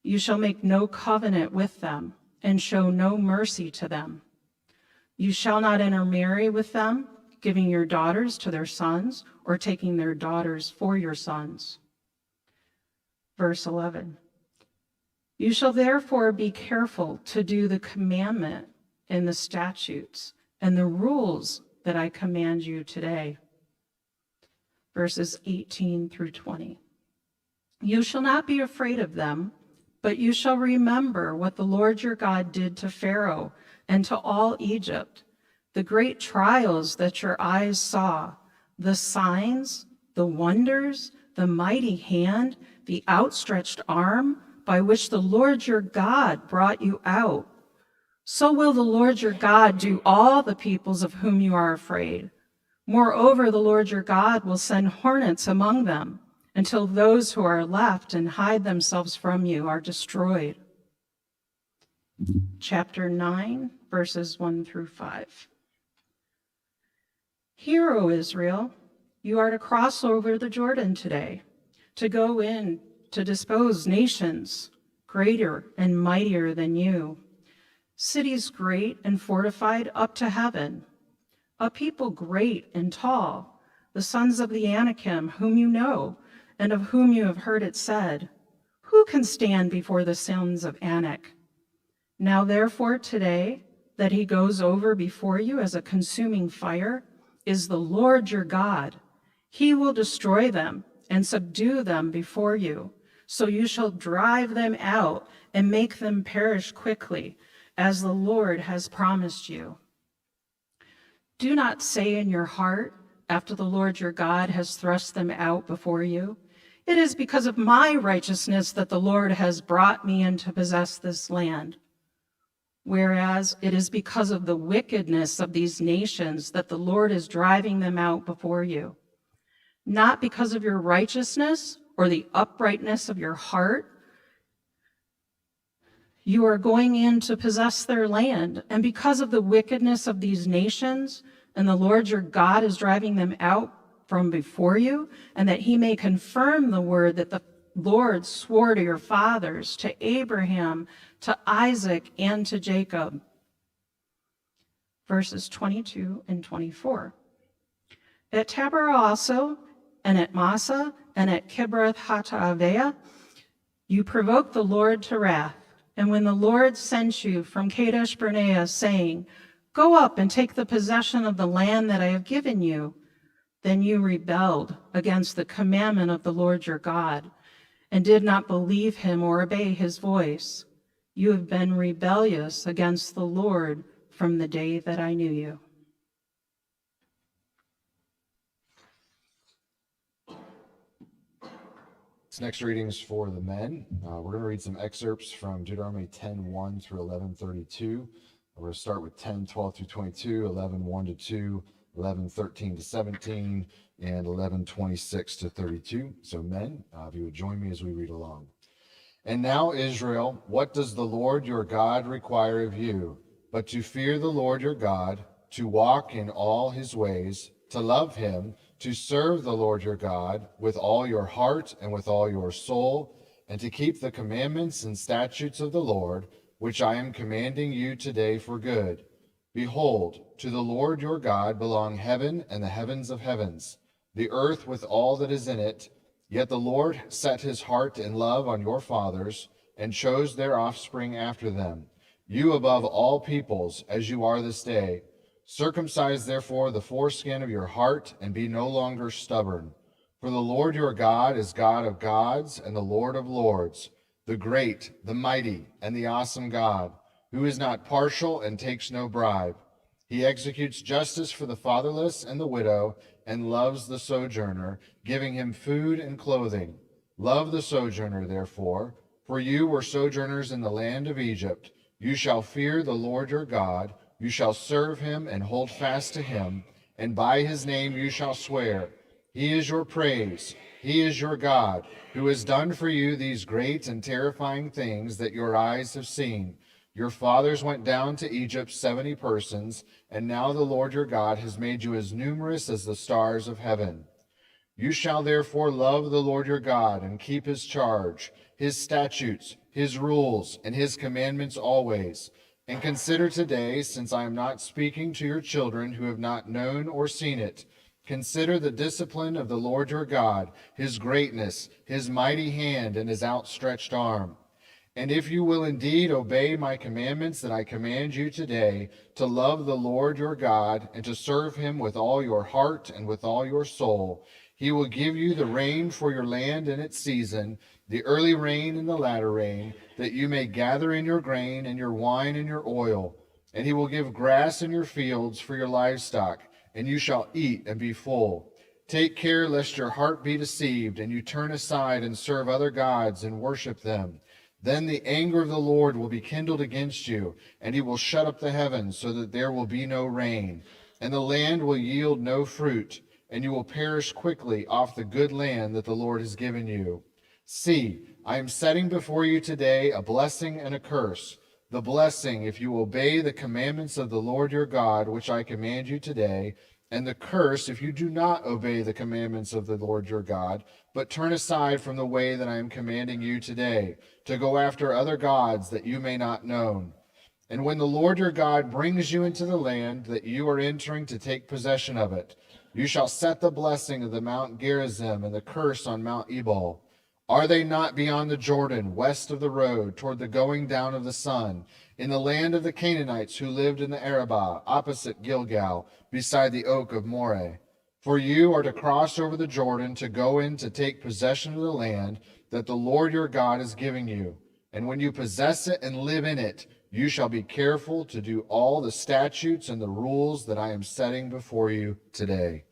Speaker 2: You shall make no covenant with them,
Speaker 13: and show no mercy to them. You shall not intermarry with them, giving your daughters to their sons or taking their daughters for your sons. Verse 11. You shall therefore be careful to do the commandment and the statutes and the rules that I command you today. Verses 18 through 20. You shall not be afraid of them, but you shall remember what the Lord your God did to Pharaoh and to all Egypt, the great trials that your eyes saw, the signs, the wonders, the mighty hand, the outstretched arm by which the Lord your God brought you out. So will the Lord your God do all the peoples of whom you are afraid. Moreover, the Lord your God will send hornets among them until those who are left and hide themselves from you are destroyed. Chapter 9, verses 1 through 5. Hear, O Israel, you are to cross over the Jordan today, to go in to dispose nations greater and mightier than you, cities great and fortified up to heaven, a people great and tall, the sons of the Anakim, whom you know, and of whom you have heard it said, who can stand before the sons of Anak? Now therefore today, that he goes over before you as a consuming fire, is the Lord your God. He will destroy them and subdue them before you. So you shall drive them out and make them perish quickly, as the Lord has promised you. Do not say in your heart, after the Lord your God has thrust them out before you, it is because of my righteousness that the Lord has brought me in to possess this land. Whereas it is because of the wickedness of these nations that the Lord is driving them out before you. Not because of your righteousness or the uprightness of your heart. You are going in to possess their land, and because of the wickedness of these nations, and the Lord your God is driving them out from before you, and that he may confirm the word that the Lord swore to your fathers, to Abraham, to Isaac, and to Jacob. Verses 22 and 24. At Tabor also, and at Massa, and at Kibroth Hattaavah, you provoked the Lord to wrath. And when the Lord sent you from Kadesh Barnea, saying, go up and take the possession of the land that I have given you, then you rebelled against the commandment of the Lord your God, and did not believe him or obey his voice. You have been rebellious against the Lord from the day that I knew you.
Speaker 3: This next reading is for the men. We're going to read some excerpts from Deuteronomy 10:1 through 11:32. We're going to start with 10:12 through 22, 11:1 to 2, 11:13 to 17, and 11:26 to 32. So men, if you would join me as we read along. And now, Israel, what does the Lord your God require of you, but to fear the Lord your God, to walk in all his ways, to love him, to serve the Lord your God with all your heart and with all your soul, and to keep the commandments and statutes of the Lord, which I am commanding you today for good. Behold, to the Lord your God belong heaven and the heavens of heavens, the earth with all that is in it. Yet the Lord set his heart in love on your fathers, and chose their offspring after them, you above all peoples, as you are this day. Circumcise therefore the foreskin of your heart, and be no longer stubborn. For the Lord your God is God of gods and the Lord of lords, the great, the mighty, and the awesome God, who is not partial and takes no bribe. He executes justice for the fatherless and the widow, and loves the sojourner, giving him food and clothing. Love the sojourner, therefore, for you were sojourners in the land of Egypt. You shall fear the Lord your God. You shall serve him and hold fast to him, and by his name you shall swear. He is your praise. He is your God, who has done for you these great and terrifying things that your eyes have seen. Your fathers went down to Egypt 70 persons, and now the Lord your God has made you as numerous as the stars of heaven. You shall therefore love the Lord your God and keep his charge, his statutes, his rules, and his commandments always. And consider today, since I am not speaking to your children who have not known or seen it, consider the discipline of the Lord your God, his greatness, his mighty hand, and his outstretched arm. And if you will indeed obey my commandments that I command you today, to love the Lord your God, and to serve him with all your heart and with all your soul, he will give you the rain for your land in its season, the early rain and the latter rain, that you may gather in your grain and your wine and your oil. And he will give grass in your fields for your livestock, and you shall eat and be full. Take care lest your heart be deceived, and you turn aside and serve other gods and worship them. Then the anger of the Lord will be kindled against you, and he will shut up the heavens so that there will be no rain, and the land will yield no fruit, and you will perish quickly off the good land that the Lord has given you. See, I am setting before you today a blessing and a curse. The blessing, if you obey the commandments of the Lord your God, which I command you today, and the curse, if you do not obey the commandments of the Lord your God, but turn aside from the way that I am commanding you today, to go after other gods that you may not know. And when the Lord your God brings you into the land that you are entering to take possession of it, you shall set the blessing of the Mount Gerizim and the curse on Mount Ebal. Are they not beyond the Jordan, west of the road, toward the going down of the sun, in the land of the Canaanites who lived in the Arabah, opposite Gilgal, beside the oak of Moreh? For you are to cross over the Jordan to go in to take possession of the land that the Lord your God is giving you. And when you possess it and live in it, you shall be careful to do all the statutes and the rules that I am setting before you today.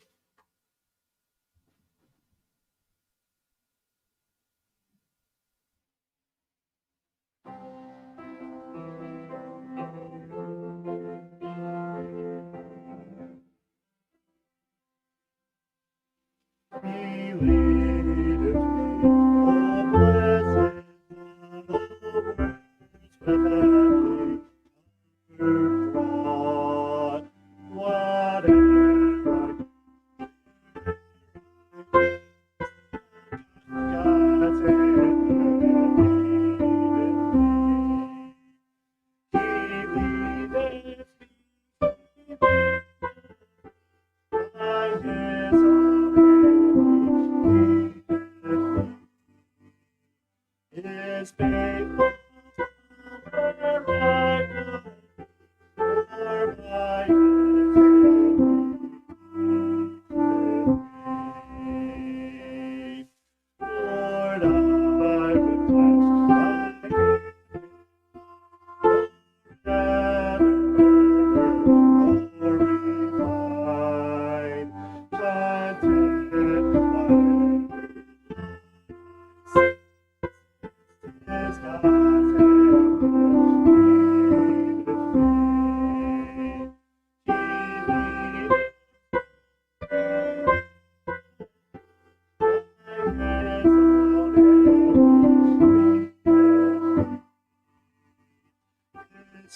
Speaker 9: He leadeth me, O blessed Lord, perfectly brought. Whatever God's hand leadeth me, by his own hand is faithful forever, by his hand Lord, I would bless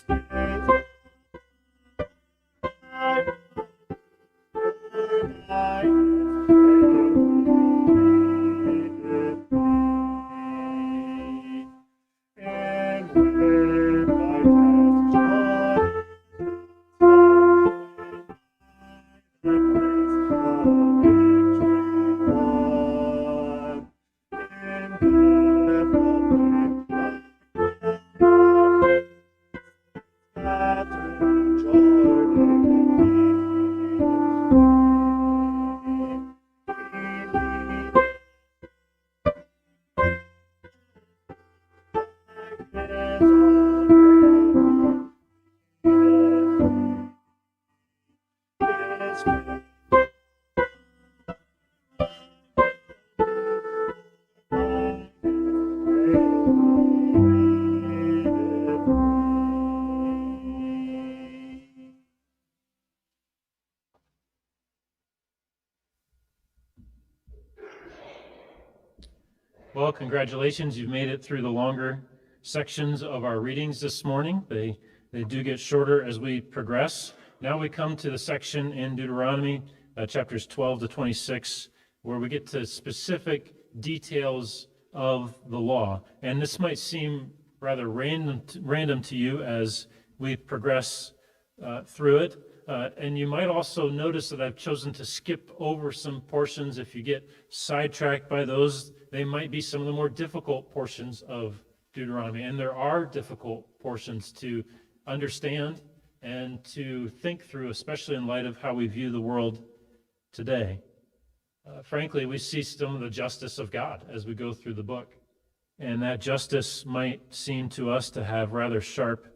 Speaker 9: thy name
Speaker 1: Well, congratulations. You've made it through the longer sections of our readings this morning. They do get shorter as we progress. Now we come to the section in Deuteronomy, chapters 12 to 26, where we get to specific details of the law. And this might seem rather random to you as we progress through it. And you might also notice that I've chosen to skip over some portions. If you get sidetracked by those, they might be some of the more difficult portions of Deuteronomy. And there are difficult portions to understand and to think through, especially in light of how we view the world today. Frankly, we see some of the justice of God as we go through the book. And that justice might seem to us to have rather sharp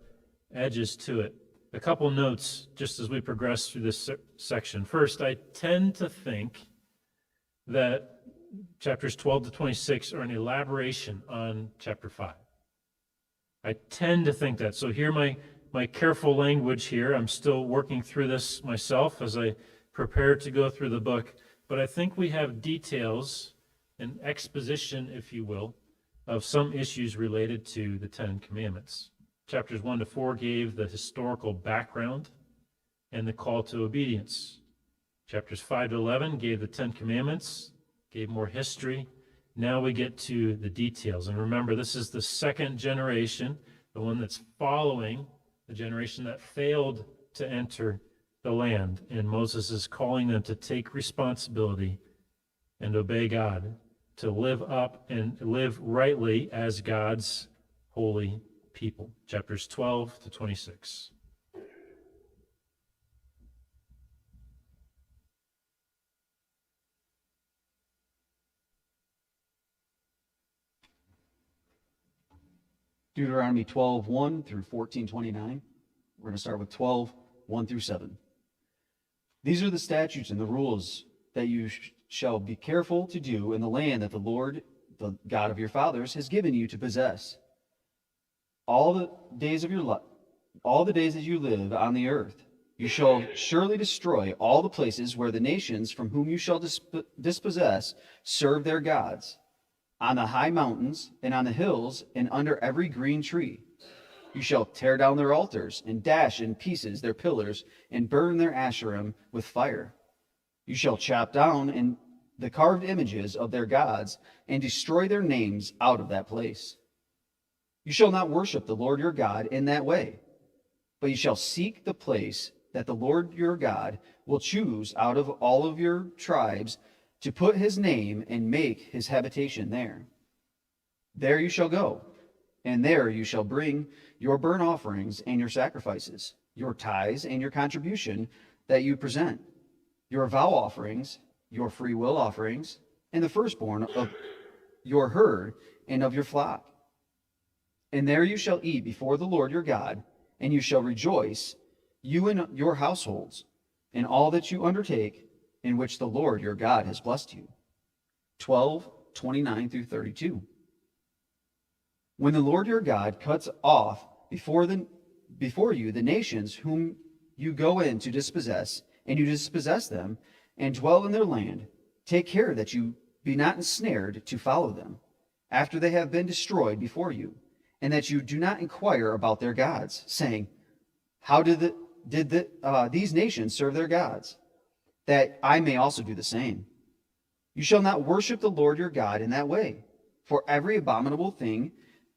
Speaker 1: edges to it. A couple notes just as we progress through this section. First, I tend to think that chapters 12 to 26 are an elaboration on chapter 5. I tend to think that. So hear my careful language here. I'm still working through this myself as I prepare to go through the book. But I think we have details and exposition, if you will, of some issues related to the Ten Commandments. Chapters 1 to 4 gave the historical background and the call to obedience. Chapters 5 to 11 gave the Ten Commandments, gave more history. Now we get to the details. And remember, this is the second generation, the one that's following the generation that failed to enter the land. And Moses is calling them to take responsibility and obey God, to live up and live rightly as God's holy people. Chapters 12 to 26.
Speaker 14: Deuteronomy 12:1 through 14:29. We're going to start with 12:1 through 7. These are the statutes and the rules that you shall be careful to do in the land that the Lord, the God of your fathers, has given you to possess. All the days of your life, all the days that you live on the earth, you shall surely destroy all the places where the nations from whom you shall dispossess serve their gods, on the high mountains and on the hills and under every green tree. You shall tear down their altars and dash in pieces their pillars and burn their Asherim with fire. You shall chop down the carved images of their gods and destroy their names out of that place. You shall not worship the Lord your God in that way, but you shall seek the place that the Lord your God will choose out of all of your tribes to put his name and make his habitation there. There you shall go, and there you shall bring your burnt offerings and your sacrifices, your tithes and your contribution that you present, your vow offerings, your free will offerings, and the firstborn of your herd and of your flock. And there you shall eat before the Lord your God, and you shall rejoice, you and your households, in all that you undertake, in which the Lord your God has blessed you. 12:29 through 32. When the Lord your God cuts off before you the nations whom you go in to dispossess, and you dispossess them, and dwell in their land, take care that you be not ensnared to follow them, after they have been destroyed before you, and that you do not inquire about their gods, saying, how did these nations serve their gods? That I may also do the same. You shall not worship the Lord your God in that way, for every abominable thing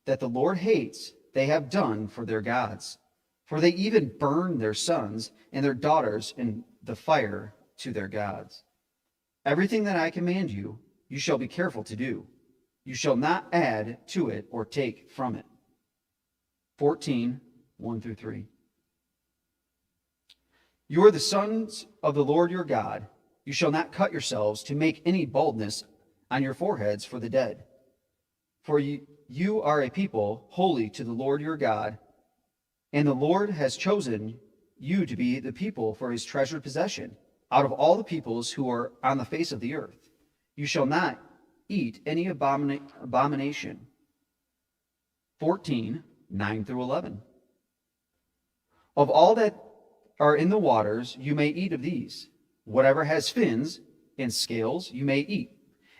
Speaker 14: that the Lord hates, they have done for their gods. For they even burn their sons and their daughters in the fire to their gods. Everything that I command you, you shall be careful to do. You shall not add to it or take from it. 14:1 through 3. You are the sons of the Lord your God. You shall not cut yourselves to make any baldness on your foreheads for the dead. For you are a people holy to the Lord your God, and the Lord has chosen you to be the people for his treasured possession out of all the peoples who are on the face of the earth. You shall not eat any abomination. 14:9 through 11. Of all that are in the waters, you may eat of these. Whatever has fins and scales, you may eat.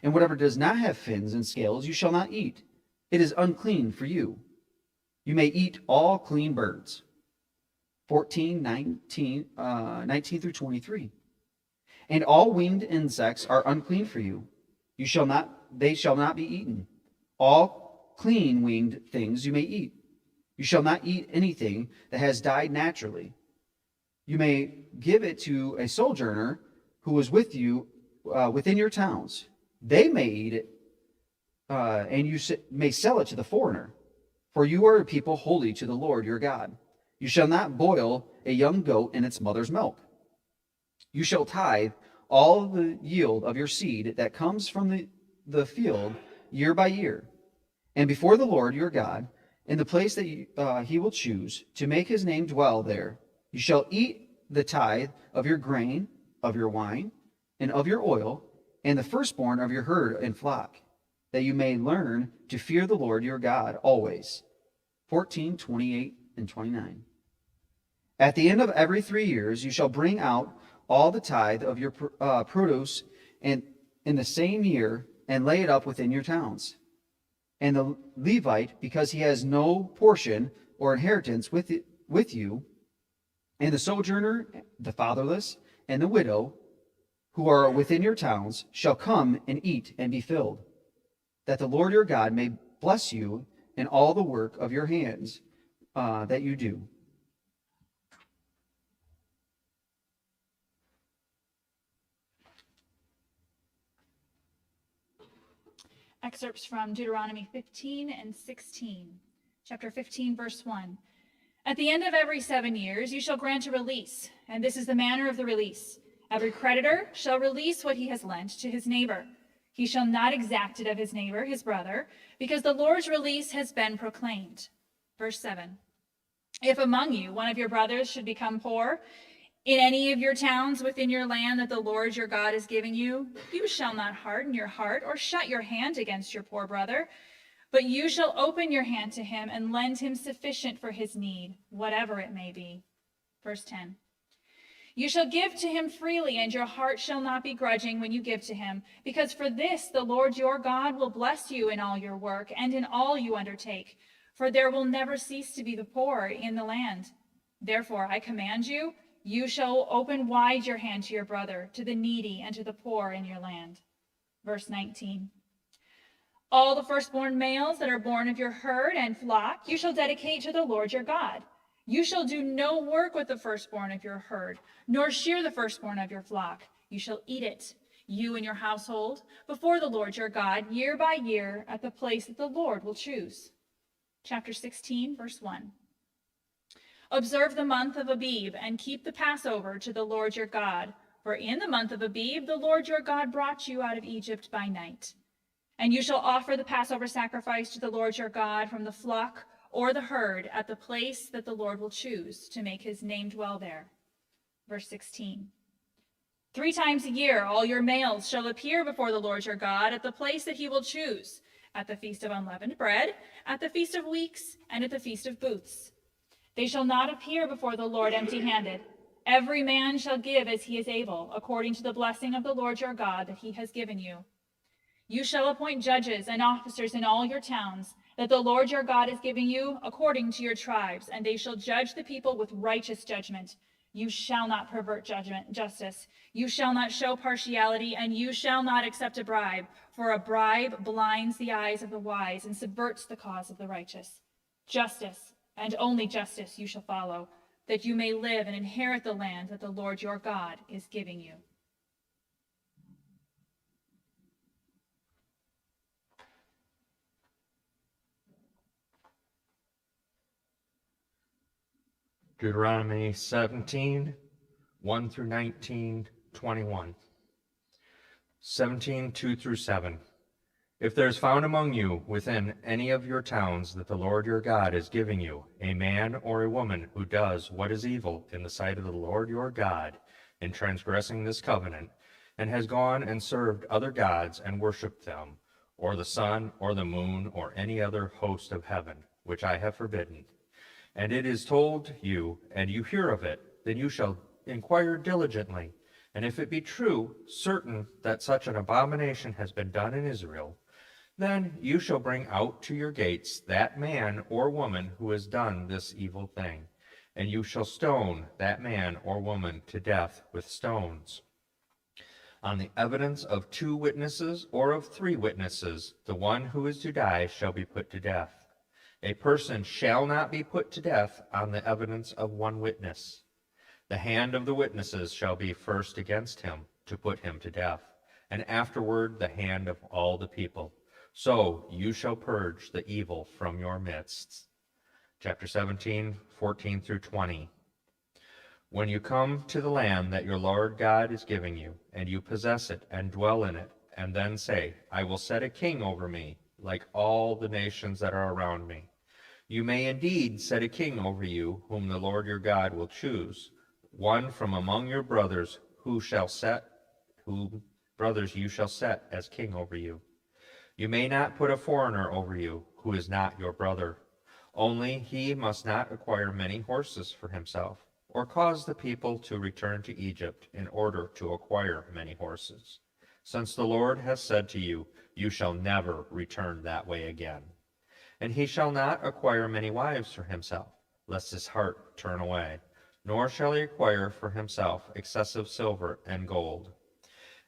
Speaker 14: And whatever does not have fins and scales, you shall not eat. It is unclean for you. You may eat all clean birds. 14:19 through 23. And all winged insects are unclean for you. They shall not be eaten. All clean winged things you may eat. You shall not eat anything that has died naturally. You may give it to a sojourner who is with you within your towns. They may eat it, and you may sell it to the foreigner. For you are a people holy to the Lord your God. You shall not boil a young goat in its mother's milk. You shall tithe all the yield of your seed that comes from the field year by year. And before the Lord your God, in the place that he will choose to make his name dwell there, you shall eat the tithe of your grain, of your wine, and of your oil, and the firstborn of your herd and flock, that you may learn to fear the Lord your God always. 14, 28, and 29. At the end of every 3 years, you shall bring out all the tithe of your produce and in the same year and lay it up within your towns. And the Levite, because he has no portion or inheritance with you, and the sojourner, the fatherless, and the widow, who are within your towns, shall come and eat and be filled, that the Lord your God may bless you in all the work of your hands that you do.
Speaker 11: Excerpts from Deuteronomy 15 and 16. Chapter 15, verse 1. At the end of every 7 years, you shall grant a release, and this is the manner of the release. Every creditor shall release what he has lent to his neighbor. He shall not exact it of his neighbor, his brother, because the Lord's release has been proclaimed. Verse 7. If among you one of your brothers should become poor, in any of your towns within your land that the Lord your God is giving you, you shall not harden your heart or shut your hand against your poor brother, but you shall open your hand to him and lend him sufficient for his need, whatever it may be. Verse 10. You shall give to him freely, and your heart shall not be grudging when you give to him, because for this the Lord your God will bless you in all your work and in all you undertake, for there will never cease to be the poor in the land. Therefore I command you, you shall open wide your hand to your brother, to the needy, and to the poor in your land. Verse 19. All the firstborn males that are born of your herd and flock you shall dedicate to the Lord your God. You shall do no work with the firstborn of your herd, nor shear the firstborn of your flock. You shall eat it, you and your household, before the Lord your God, year by year, at the place that the Lord will choose. Chapter 16, verse 1. Observe the month of Abib, and keep the Passover to the Lord your God. For in the month of Abib, the Lord your God brought you out of Egypt by night. And you shall offer the Passover sacrifice to the Lord your God from the flock or the herd at the place that the Lord will choose to make his name dwell there. Verse 16. 3 times a year all your males shall appear before the Lord your God at the place that he will choose, at the feast of unleavened bread, at the feast of weeks, and at the feast of booths. They shall not appear before the Lord empty-handed. Every man shall give as he is able, according to the blessing of the Lord your God that he has given you. You shall appoint judges and officers in all your towns, that the Lord your God is giving you according to your tribes, and they shall judge the people with righteous judgment. You shall not pervert justice. You shall not show partiality, and you shall not accept a bribe, for a bribe blinds the eyes of the wise and subverts the cause of the righteous. Justice, and only justice, you shall follow, that you may live and inherit the land that the Lord your God is giving you.
Speaker 8: Deuteronomy 17, 1 through 19, 21. 17, 2 through 7. If there is found among you within any of your towns that the Lord your God is giving you, a man or a woman who does what is evil in the sight of the Lord your God in transgressing this covenant, and has gone and served other gods and worshipped them, or the sun or the moon or any other host of heaven, which I have forbidden, and it is told you, and you hear of it, then you shall inquire diligently, and if it be true, certain that such an abomination has been done in Israel, then you shall bring out to your gates that man or woman who has done this evil thing, and you shall stone that man or woman to death with stones. On the evidence of 2 witnesses or of 3 witnesses, the one who is to die shall be put to death. A person shall not be put to death on the evidence of 1 witness. The hand of the witnesses shall be first against him to put him to death, and afterward the hand of all the people. So you shall purge the evil from your midst. Chapter 17, 14 through 20. When you come to the land that your Lord God is giving you, and you possess it and dwell in it, and then say, I will set a king over me, like all the nations that are around me. You may indeed set a king over you, whom the Lord your God will choose, one from among your brothers, whom brothers you shall set as king over you. You may not put a foreigner over you, who is not your brother. Only he must not acquire many horses for himself, or cause the people to return to Egypt in order to acquire many horses. Since the Lord has said to you, you shall never return that way again. And he shall not acquire many wives for himself, lest his heart turn away, nor shall he acquire for himself excessive silver and gold.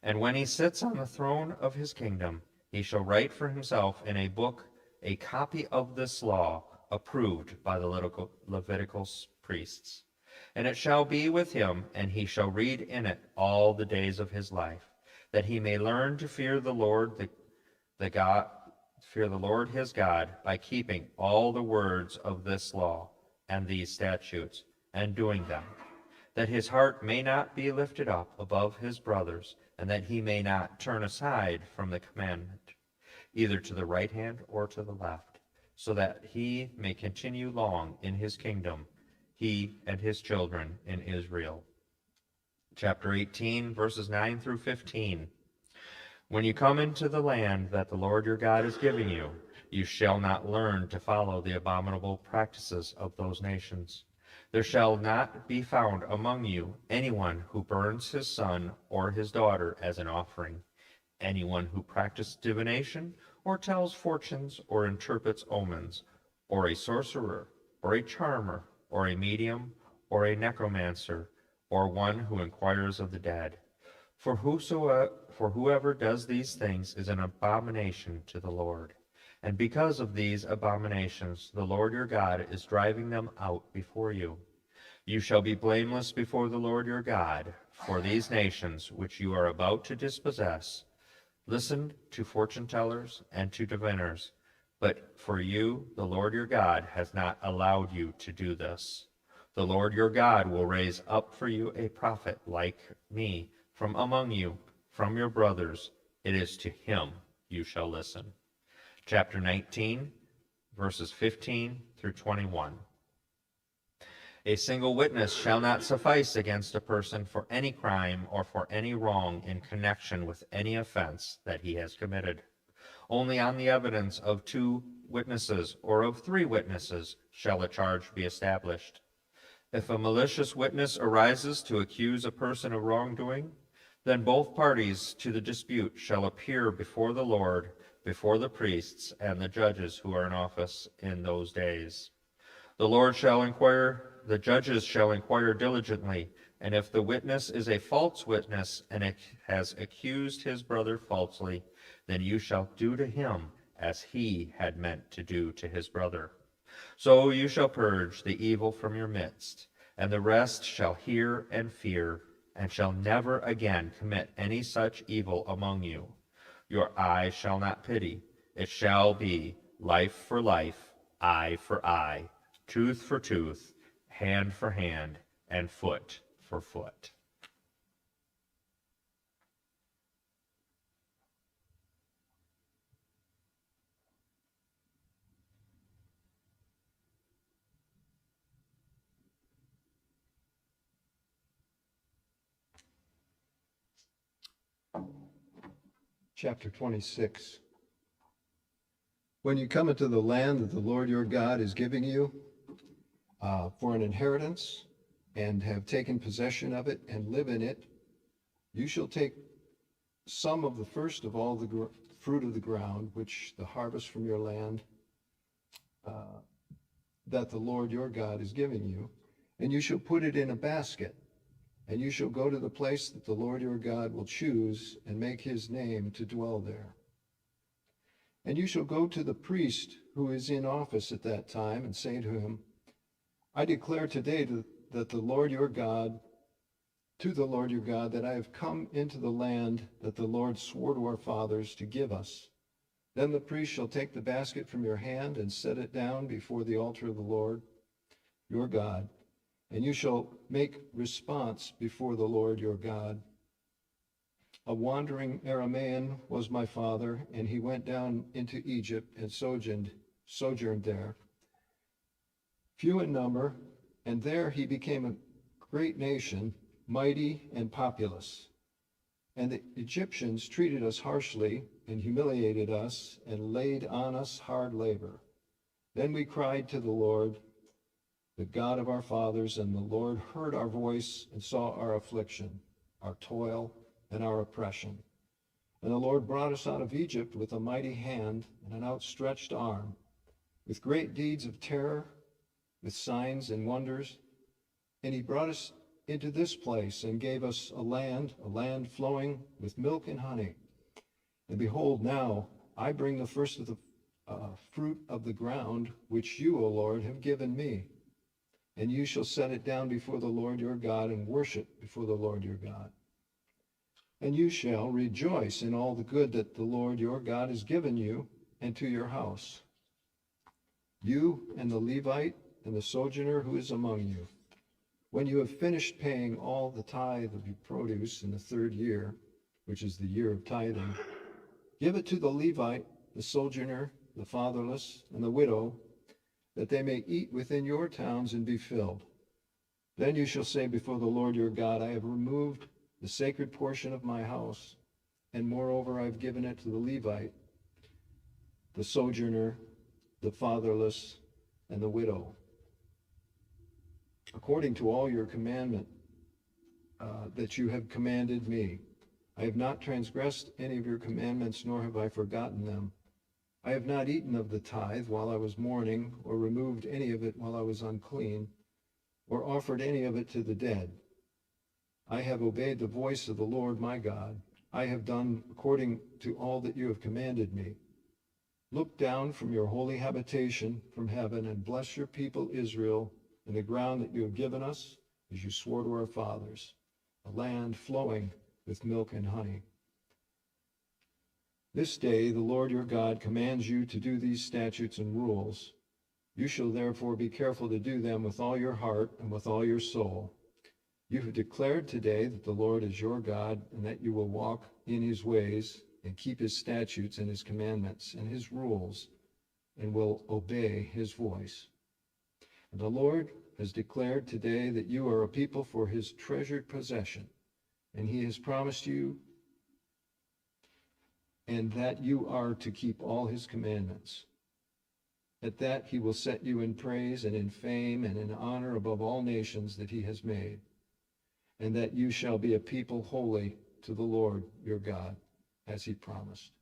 Speaker 8: And when he sits on the throne of his kingdom, he shall write for himself in a book a copy of this law, approved by the Levitical priests. And it shall be with him, and he shall read in it all the days of his life, that he may learn to fear the Lord his God, by keeping all the words of this law and these statutes, and doing them, that his heart may not be lifted up above his brothers, and that he may not turn aside from the commandment, either to the right hand or to the left, so that he may continue long in his kingdom, he and his children in Israel. Chapter 18, verses 9 through 15. When you come into the land that the Lord your God is giving you, you shall not learn to follow the abominable practices of those nations. There shall not be found among you anyone who burns his son or his daughter as an offering, anyone who practices divination, or tells fortunes, or interprets omens, or a sorcerer, or a charmer, or a medium, or a necromancer, or one who inquires of the dead. For whoever does these things is an abomination to the Lord. And because of these abominations, the Lord your God is driving them out before you. You shall be blameless before the Lord your God, for these nations which you are about to dispossess listened to fortune tellers and to diviners, but for you the Lord your God has not allowed you to do this. The Lord your God will raise up for you a prophet like me from among you, from your brothers. It is to him you shall listen. Chapter 19, verses 15 through 21. A single witness shall not suffice against a person for any crime or for any wrong in connection with any offense that he has committed. Only on the evidence of 2 witnesses or of 3 witnesses shall a charge be established. If a malicious witness arises to accuse a person of wrongdoing, then both parties to the dispute shall appear before the Lord, before the priests and the judges who are in office in those days. The judges shall inquire diligently, and if the witness is a false witness and has accused his brother falsely, then you shall do to him as he had meant to do to his brother. So you shall purge the evil from your midst, and the rest shall hear and fear, and shall never again commit any such evil among you. Your eye shall not pity. It shall be life for life, eye for eye, tooth for tooth, hand for hand, and foot for foot.
Speaker 15: Chapter 26. When you come into the land that the Lord your God is giving you for an inheritance, and have taken possession of it and live in it, you shall take some of the first of all the fruit of the ground, which the harvest from your land that the Lord your God is giving you, and you shall put it in a basket And you shall go to the place that the Lord your God will choose and make his name to dwell there. And you shall go to the priest who is in office at that time and say to him, I declare today that the Lord your God, to the Lord your God, that I have come into the land that the Lord swore to our fathers to give us. Then the priest shall take the basket from your hand and set it down before the altar of the Lord your God, and you shall make response before the Lord your God. A wandering Aramaean was my father, and he went down into Egypt and sojourned there, few in number, and there he became a great nation, mighty and populous. And the Egyptians treated us harshly and humiliated us and laid on us hard labor. Then we cried to the Lord, the God of our fathers, and the Lord heard our voice and saw our affliction, our toil, and our oppression. And the Lord brought us out of Egypt with a mighty hand and an outstretched arm, with great deeds of terror, with signs and wonders. And he brought us into this place and gave us a land flowing with milk and honey. And behold, now I bring the first of the fruit of the ground, which you, O Lord, have given me. And you shall set it down before the Lord your God and worship before the Lord your God. And you shall rejoice in all the good that the Lord your God has given you and to your house, you and the Levite and the sojourner who is among you. When you have finished paying all the tithe of your produce in the 3rd year, which is the year of tithing, give it to the Levite, the sojourner, the fatherless, and the widow, that they may eat within your towns and be filled. Then you shall say before the Lord your God, I have removed the sacred portion of my house, and moreover I have given it to the Levite, the sojourner, the fatherless, and the widow, according to all your commandment that you have commanded me. I have not transgressed any of your commandments, nor have I forgotten them. I have not eaten of the tithe while I was mourning, or removed any of it while I was unclean, or offered any of it to the dead. I have obeyed the voice of the Lord my God. I have done according to all that you have commanded me. Look down from your holy habitation from heaven and bless your people Israel in the ground that you have given us, as you swore to our fathers, a land flowing with milk and honey. This day the Lord your God commands you to do these statutes and rules. You shall therefore be careful to do them with all your heart and with all your soul. You have declared today that the Lord is your God, and that you will walk in his ways and keep his statutes and his commandments and his rules, and will obey his voice. And the Lord has declared today that you are a people for his treasured possession, and he has promised you, and that you are to keep all his commandments. At that he will set you in praise and in fame and in honor above all nations that he has made, and that you shall be a people holy to the Lord your God, as he promised.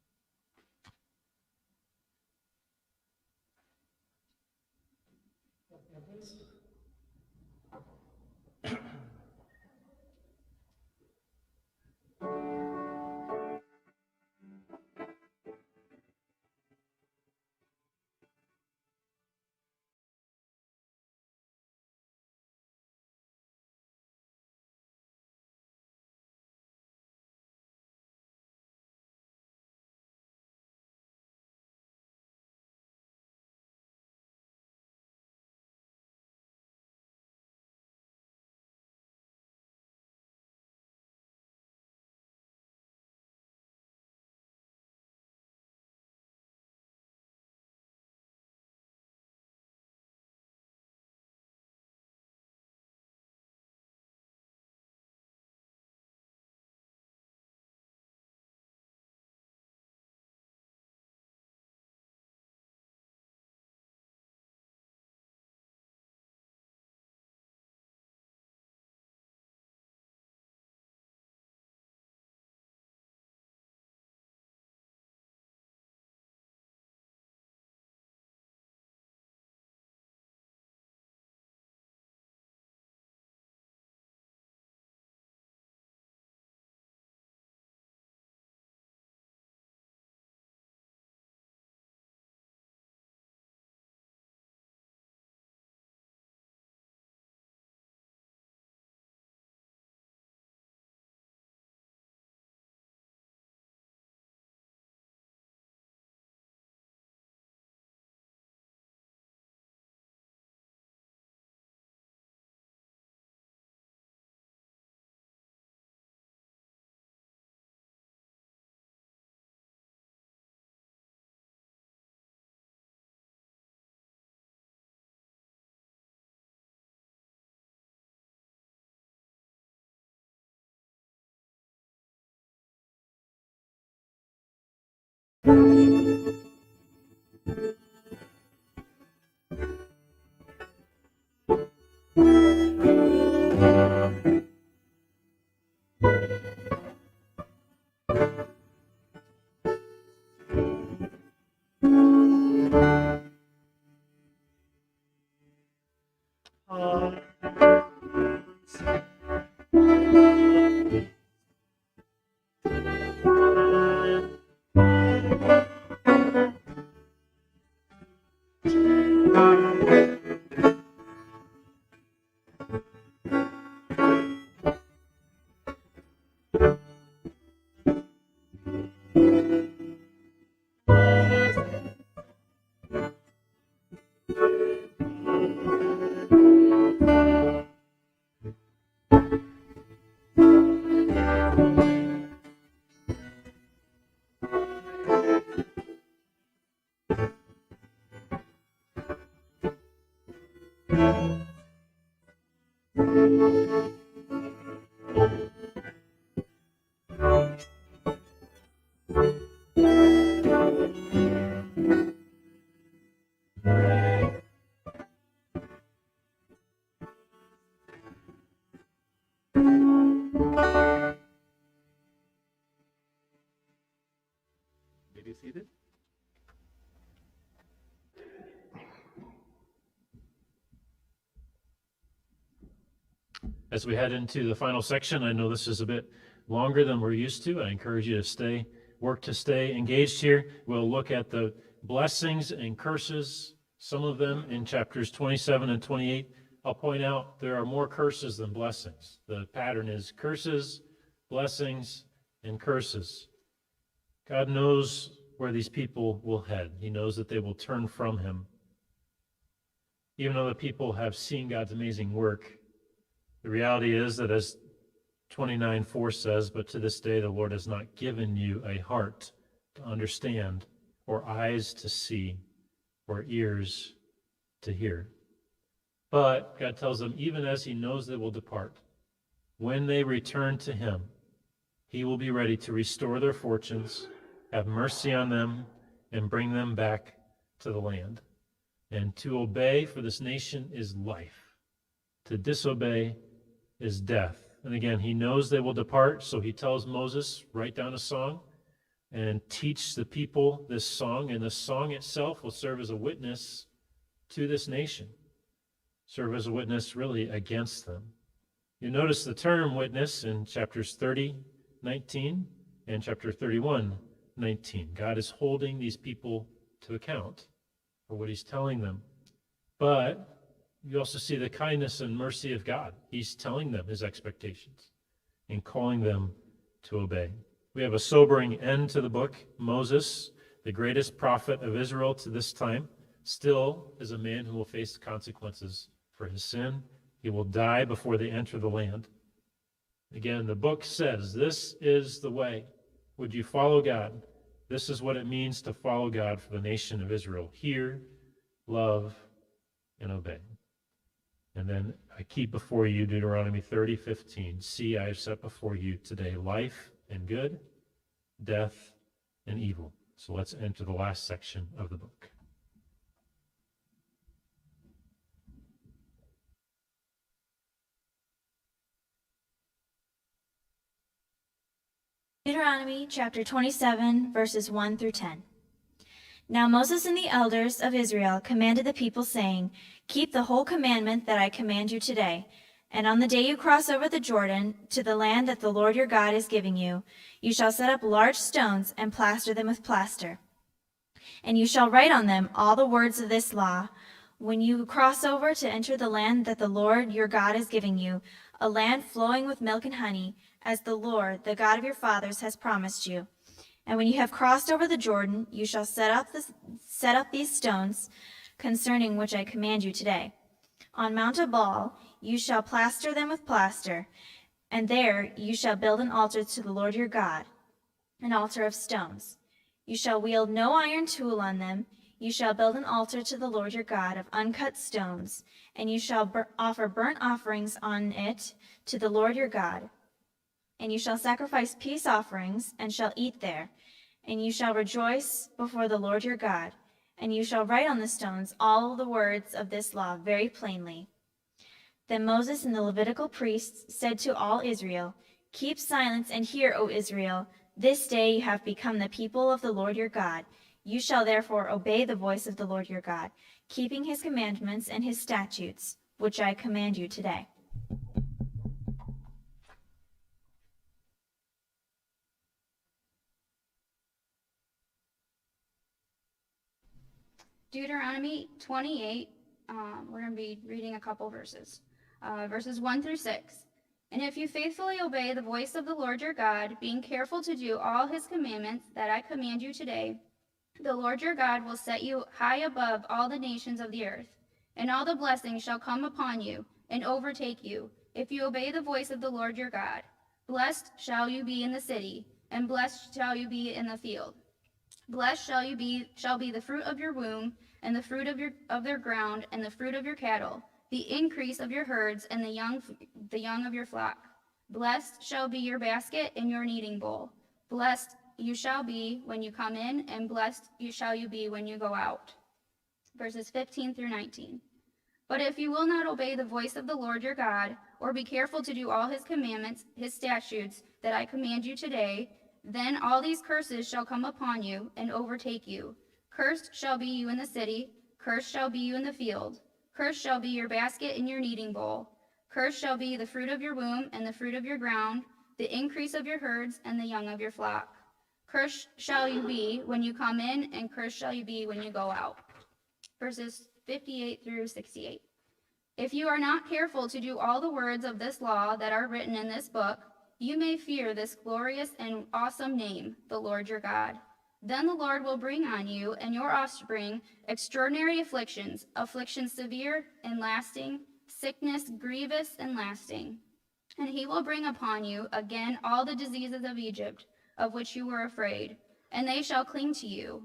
Speaker 1: Be seated. As we head into the final section, I know this is a bit longer than we're used to. I encourage you to work to stay engaged here. We'll look at the blessings and curses, some of them in chapters 27 and 28. I'll point out there are more curses than blessings. The pattern is curses, blessings, and curses. God knows where these people will head. He knows that they will turn from him. Even though the people have seen God's amazing work, the reality is that, as 29:4 says, but to this day the Lord has not given you a heart to understand, or eyes to see, or ears to hear. But God tells them, even as he knows they will depart, when they return to him, he will be ready to restore their fortunes, have mercy on them, and bring them back to the land. And to obey for this nation is life. To disobey is death. And again, he knows they will depart, so he tells Moses, write down a song and teach the people this song, and the song itself will serve as a witness to this nation, serve as a witness really against them. You notice the term witness in chapters 30:19 and chapter 31:19. God is holding these people to account for what he's telling them. But you also see the kindness and mercy of God. He's telling them his expectations and calling them to obey. We have a sobering end to the book. Moses, the greatest prophet of Israel to this time, still is a man who will face the consequences for his sin. He will die before they enter the land. Again, the book says, this is the way. Would you follow God? This is what it means to follow God for the nation of Israel. Hear, love, and obey. And then I keep before you Deuteronomy 30:15. See, I have set before you today life and good, death and evil. So let's enter the last section of the book.
Speaker 12: Deuteronomy chapter 27, verses 1 through 10. Now Moses and the elders of Israel commanded the people, saying, keep the whole commandment that I command you today. And on the day you cross over the Jordan to the land that the Lord your God is giving you, you shall set up large stones and plaster them with plaster. And you shall write on them all the words of this law when you cross over to enter the land that the Lord your God is giving you, a land flowing with milk and honey, as the Lord, the God of your fathers, has promised you. And when you have crossed over the Jordan, you shall set up these stones, concerning which I command you today. On Mount Ebal you shall plaster them with plaster, and there you shall build an altar to the Lord your God, an altar of stones. You shall wield no iron tool on them. You shall build an altar to the Lord your God of uncut stones, and you shall offer burnt offerings on it to the Lord your God. And you shall sacrifice peace offerings, and shall eat there. And you shall rejoice before the Lord your God, and you shall write on the stones all the words of this law very plainly. Then Moses and the Levitical priests said to all Israel, Keep silence and hear, O Israel. This day you have become the people of the Lord your God. You shall therefore obey the voice of the Lord your God, keeping his commandments and his statutes, which I command you today.
Speaker 16: Deuteronomy 28, we're going to be reading a couple verses. Verses 1 through 6. And if you faithfully obey the voice of the Lord your God, being careful to do all his commandments that I command you today, the Lord your God will set you high above all the nations of the earth, and all the blessings shall come upon you and overtake you, if you obey the voice of the Lord your God. Blessed shall you be in the city, and blessed shall you be in the field. Blessed shall be the fruit of your womb, and the fruit of their ground, and the fruit of your cattle, the increase of your herds, and the young of your flock. Blessed shall be your basket and your kneading bowl. Blessed you shall be when you come in, and blessed shall you be when you go out. Verses 15 through 19. But if you will not obey the voice of the Lord your God, or be careful to do all his commandments, his statutes that I command you today, then all these curses shall come upon you and overtake you. Cursed shall be you in the city, cursed shall be you in the field. Cursed shall be your basket and your kneading bowl. Cursed shall be the fruit of your womb and the fruit of your ground, the increase of your herds and the young of your flock. Cursed shall you be when you come in, and cursed shall you be when you go out. Verses 58 through 68. If you are not careful to do all the words of this law that are written in this book, you may fear this glorious and awesome name, the Lord your God. Then the Lord will bring on you and your offspring extraordinary afflictions, afflictions severe and lasting, sickness grievous and lasting. And he will bring upon you again all the diseases of Egypt, of which you were afraid, and they shall cling to you.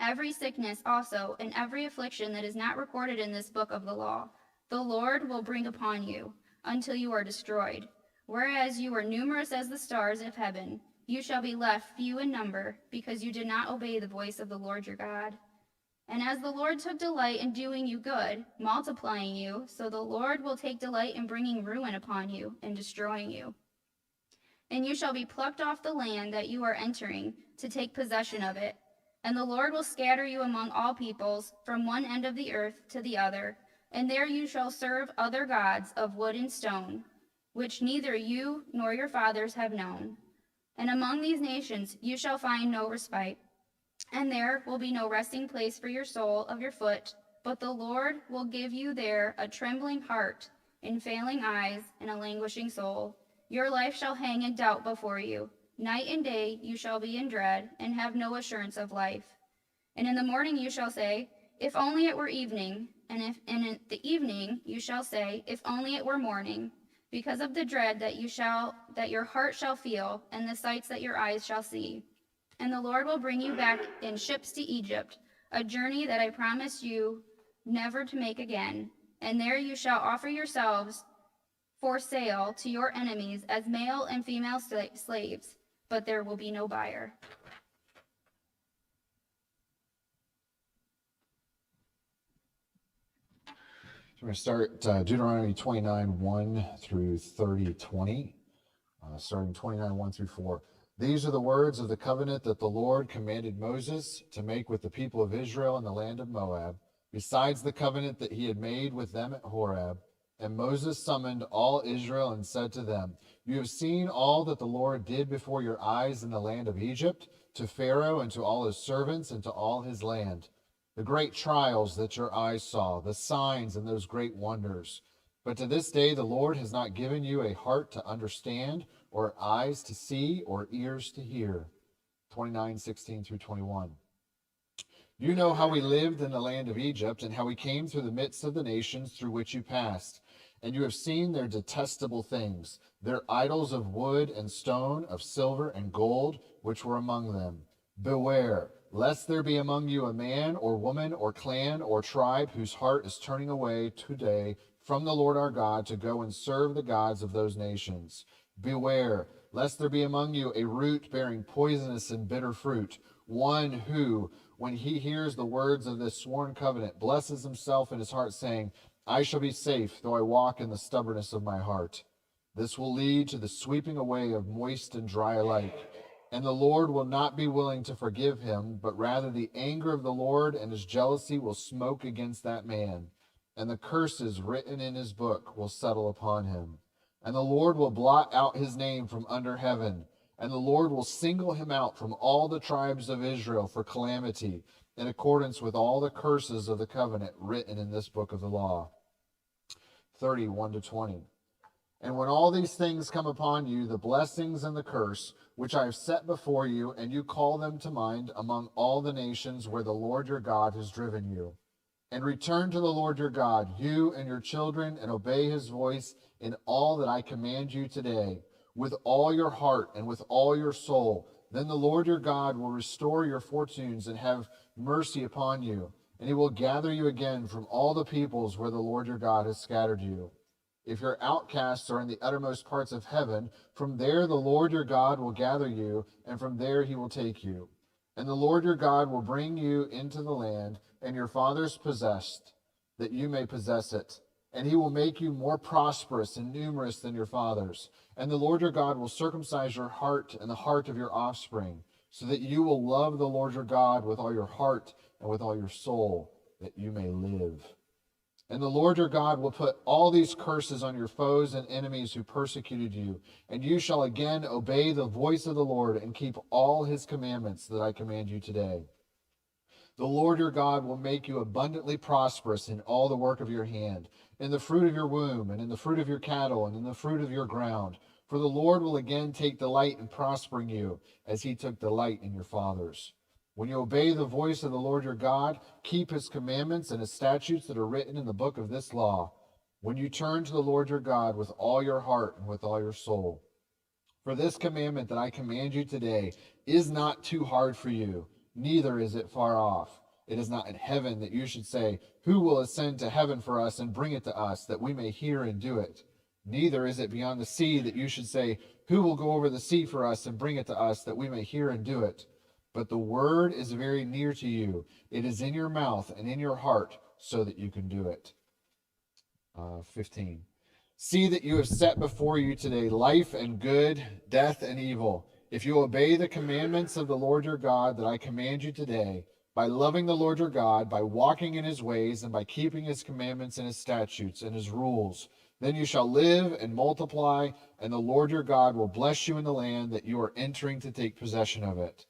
Speaker 16: Every sickness also and every affliction that is not recorded in this book of the law, the Lord will bring upon you until you are destroyed. Whereas you were numerous as the stars of heaven, you shall be left few in number, because you did not obey the voice of the Lord your God. And as the Lord took delight in doing you good, multiplying you, so the Lord will take delight in bringing ruin upon you and destroying you. And you shall be plucked off the land that you are entering to take possession of it. And the Lord will scatter you among all peoples, from one end of the earth to the other, and there you shall serve other gods of wood and stone, which neither you nor your fathers have known. And among these nations you shall find no respite, and there will be no resting place for your sole of your foot, but the Lord will give you there a trembling heart, and failing eyes, and a languishing soul. Your life shall hang in doubt before you. Night and day you shall be in dread, and have no assurance of life. And in the morning you shall say, if only it were evening, and in the evening you shall say, if only it were morning, because of the dread that your heart shall feel, and the sights that your eyes shall see. And the Lord will bring you back in ships to Egypt, a journey that I promised you never to make again. And there you shall offer yourselves for sale to your enemies as male and female slaves, but there will be no buyer.
Speaker 3: So we're going to start Deuteronomy 29, 1 through 30, 20, starting 29, 1 through 4. These are the words of the covenant that the Lord commanded Moses to make with the people of Israel in the land of Moab, besides the covenant that he had made with them at Horeb. And Moses summoned all Israel and said to them, you have seen all that the Lord did before your eyes in the land of Egypt, to Pharaoh and to all his servants and to all his land. The great trials that your eyes saw, the signs and those great wonders. But to this day the Lord has not given you a heart to understand, or eyes to see, or ears to hear. 29, 16 through 21. You know how we lived in the land of Egypt, and how we came through the midst of the nations through which you passed. And you have seen their detestable things, their idols of wood and stone, of silver and gold, which were among them. Beware, lest there be among you a man or woman or clan or tribe whose heart is turning away today from the Lord our God to go and serve the gods of those nations. Beware, lest there be among you a root bearing poisonous and bitter fruit, one who, when he hears the words of this sworn covenant, blesses himself in his heart, saying, I shall be safe, though I walk in the stubbornness of my heart. This will lead to the sweeping away of moist and dry alike. And the Lord will not be willing to forgive him, but rather the anger of the Lord and his jealousy will smoke against that man, and the curses written in his book will settle upon him. And the Lord will blot out his name from under heaven, and the Lord will single him out from all the tribes of Israel for calamity, in accordance with all the curses of the covenant written in this book of the law. 31-20. And when all these things come upon you, the blessings and the curse, which I have set before you, and you call them to mind among all the nations where the Lord your God has driven you, and return to the Lord your God, you and your children, and obey his voice in all that I command you today, with all your heart and with all your soul, then the Lord your God will restore your fortunes and have mercy upon you, and he will gather you again from all the peoples where the Lord your God has scattered you. If your outcasts are in the uttermost parts of heaven, from there the Lord your God will gather you, and from there he will take you. And the Lord your God will bring you into the land, and your fathers possessed, that you may possess it. And he will make you more prosperous and numerous than your fathers. And the Lord your God will circumcise your heart and the heart of your offspring, so that you will love the Lord your God with all your heart and with all your soul, that you may live. And the Lord your God will put all these curses on your foes and enemies who persecuted you, and you shall again obey the voice of the Lord and keep all his commandments that I command you today. The Lord your God will make you abundantly prosperous in all the work of your hand, in the fruit of your womb, and in the fruit of your cattle, and in the fruit of your ground. For the Lord will again take delight in prospering you, as he took delight in your fathers. When you obey the voice of the Lord your God, keep his commandments and his statutes that are written in the book of this law, when you turn to the Lord your God with all your heart and with all your soul. For this commandment that I command you today is not too hard for you, neither is it far off. It is not in heaven that you should say, who will ascend to heaven for us and bring it to us, that we may hear and do it? Neither is it beyond the sea that you should say, who will go over the sea for us and bring it to us, that we may hear and do it? But the word is very near to you. It is in your mouth and in your heart, so that you can do it. 15. See that you have set before you today life and good, death and evil. If you obey the commandments of the Lord your God that I command you today, by loving the Lord your God, by walking in his ways, and by keeping his commandments and his statutes and his rules, then you shall live and multiply, and the Lord your God will bless you in the land that you are entering to take possession of it.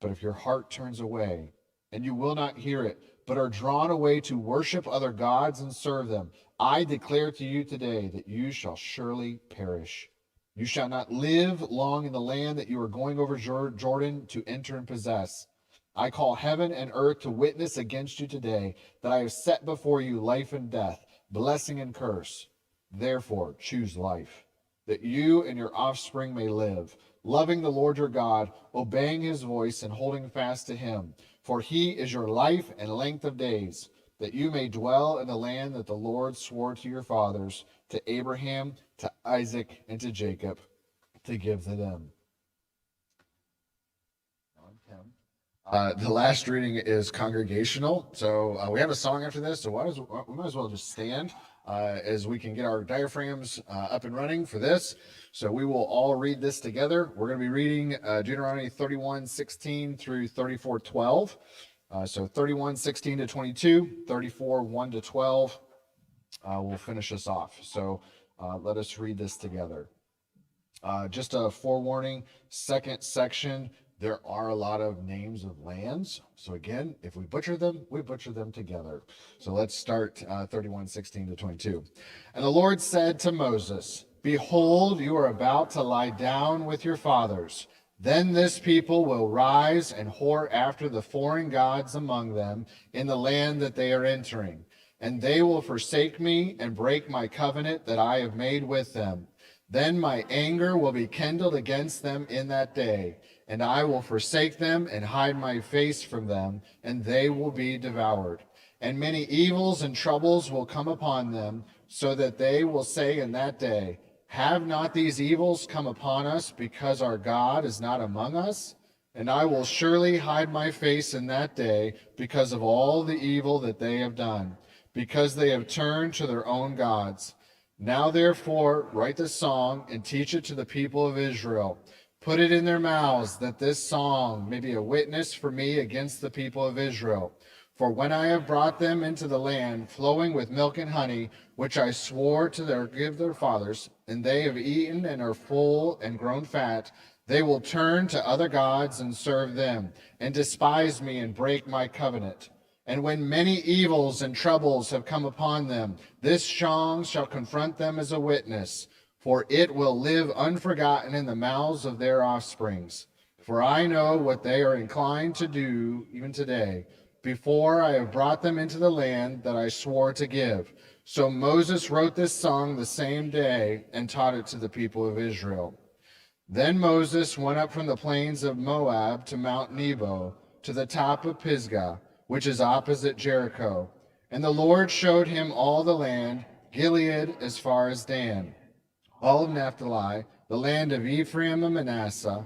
Speaker 3: But if your heart turns away, and you will not hear it, but are drawn away to worship other gods and serve them, I declare to you today that you shall surely perish. You shall not live long in the land that you are going over Jordan to enter and possess. I call heaven and earth to witness against you today that I have set before you life and death, blessing and curse. Therefore, choose life, that you and your offspring may live, loving the Lord your God, obeying his voice and holding fast to him. For he is your life and length of days, that you may dwell in the land that the Lord swore to your fathers, to Abraham, to Isaac, and to Jacob, to give to them. The last reading is congregational. So we have a song after this, so we might as well just stand as we can get our diaphragms up and running for this. So we will all read this together. We're going to be reading Deuteronomy 31:16 through 34:12. So 31:16 to 22, 34:1 to 12. We'll finish this off. So let us read this together. Just a forewarning, second section. There are a lot of names of lands. So again, if we butcher them together. So let's start 31:16 to 22. And the Lord said to Moses, behold, you are about to lie down with your fathers. Then this people will rise and whore after the foreign gods among them in the land that they are entering. And they will forsake me and break my covenant that I have made with them. Then my anger will be kindled against them in that day, and I will forsake them and hide my face from them, and they will be devoured. And many evils and troubles will come upon them, so that they will say in that day, Have not these evils come upon us because our God is not among us? And I will surely hide my face in that day because of all the evil that they have done, because they have turned to their own gods. Now therefore write this song and teach it to the people of Israel. Put it in their mouths, that this song may be a witness for me against the people of Israel. For when I have brought them into the land flowing with milk and honey, which I swore to give their fathers, and they have eaten and are full and grown fat, they will turn to other gods and serve them, and despise me and break my covenant. And when many evils and troubles have come upon them, this song shall confront them as a witness, for it will live unforgotten in the mouths of their offsprings. For I know what they are inclined to do even today, before I have brought them into the land that I swore to give. So Moses wrote this song the same day and taught it to the people of Israel. Then Moses went up from the plains of Moab to Mount Nebo, to the top of Pisgah, which is opposite Jericho. And the Lord showed him all the land, Gilead as far as Dan, all of Naphtali, the land of Ephraim and Manasseh,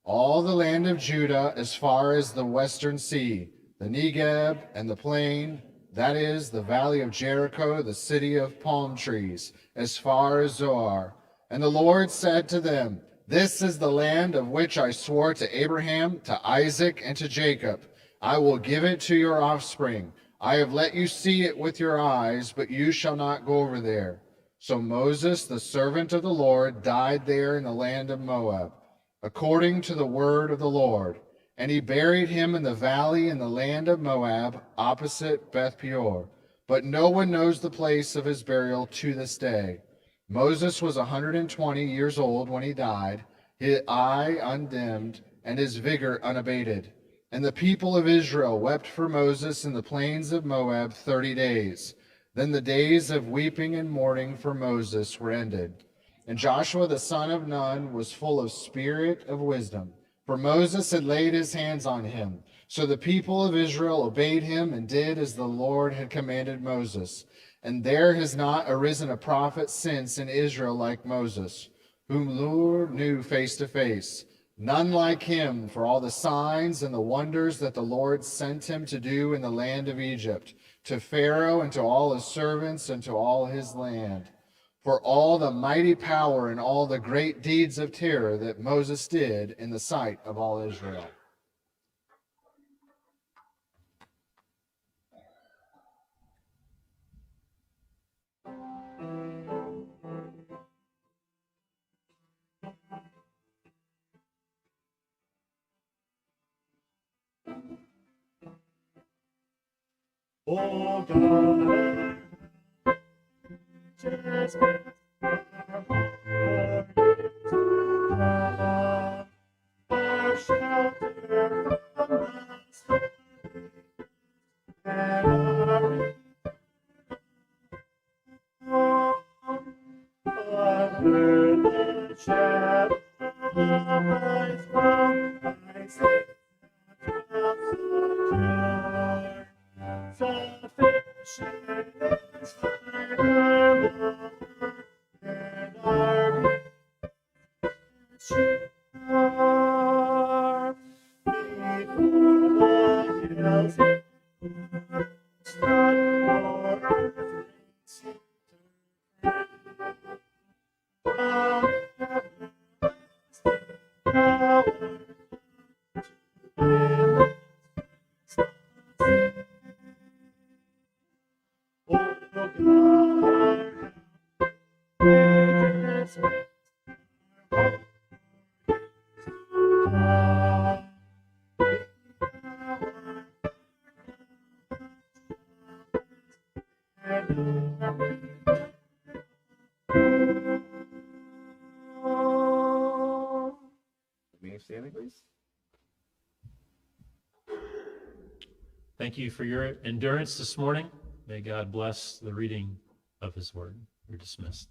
Speaker 3: all the land of Judah as far as the western sea, the Negeb and the plain, that is, the valley of Jericho, the city of palm trees, as far as Zoar. And the Lord said to them, This is the land of which I swore to Abraham, to Isaac, and to Jacob. I will give it to your offspring. I have let you see it with your eyes, but you shall not go over there. So Moses, the servant of the Lord, died there in the land of Moab, according to the word of the Lord. And he buried him in the valley in the land of Moab, opposite Beth Peor. But no one knows the place of his burial to this day. Moses was 120 years old when he died, his eye undimmed, and his vigor unabated. And the people of Israel wept for Moses in the plains of Moab 30 days. Then the days of weeping and mourning for Moses were ended. And Joshua the son of Nun was full of spirit of wisdom, for Moses had laid his hands on him. So the people of Israel obeyed him and did as the Lord had commanded Moses. And there has not arisen a prophet since in Israel like Moses, whom the Lord knew face to face. None like him for all the signs and the wonders that the Lord sent him to do in the land of Egypt, to Pharaoh and to all his servants and to all his land. For all the mighty power and all the great deeds of terror that Moses did in the sight of all Israel.
Speaker 9: Oh God, just our shelter from the storm, and under the shadow of thy throne, I sing the sufficient is thy love, and our shore before the hills stand for earth receive from everlasting power to oh God, ages
Speaker 1: Thank you for your endurance this morning. May God bless the reading of his word. You're dismissed.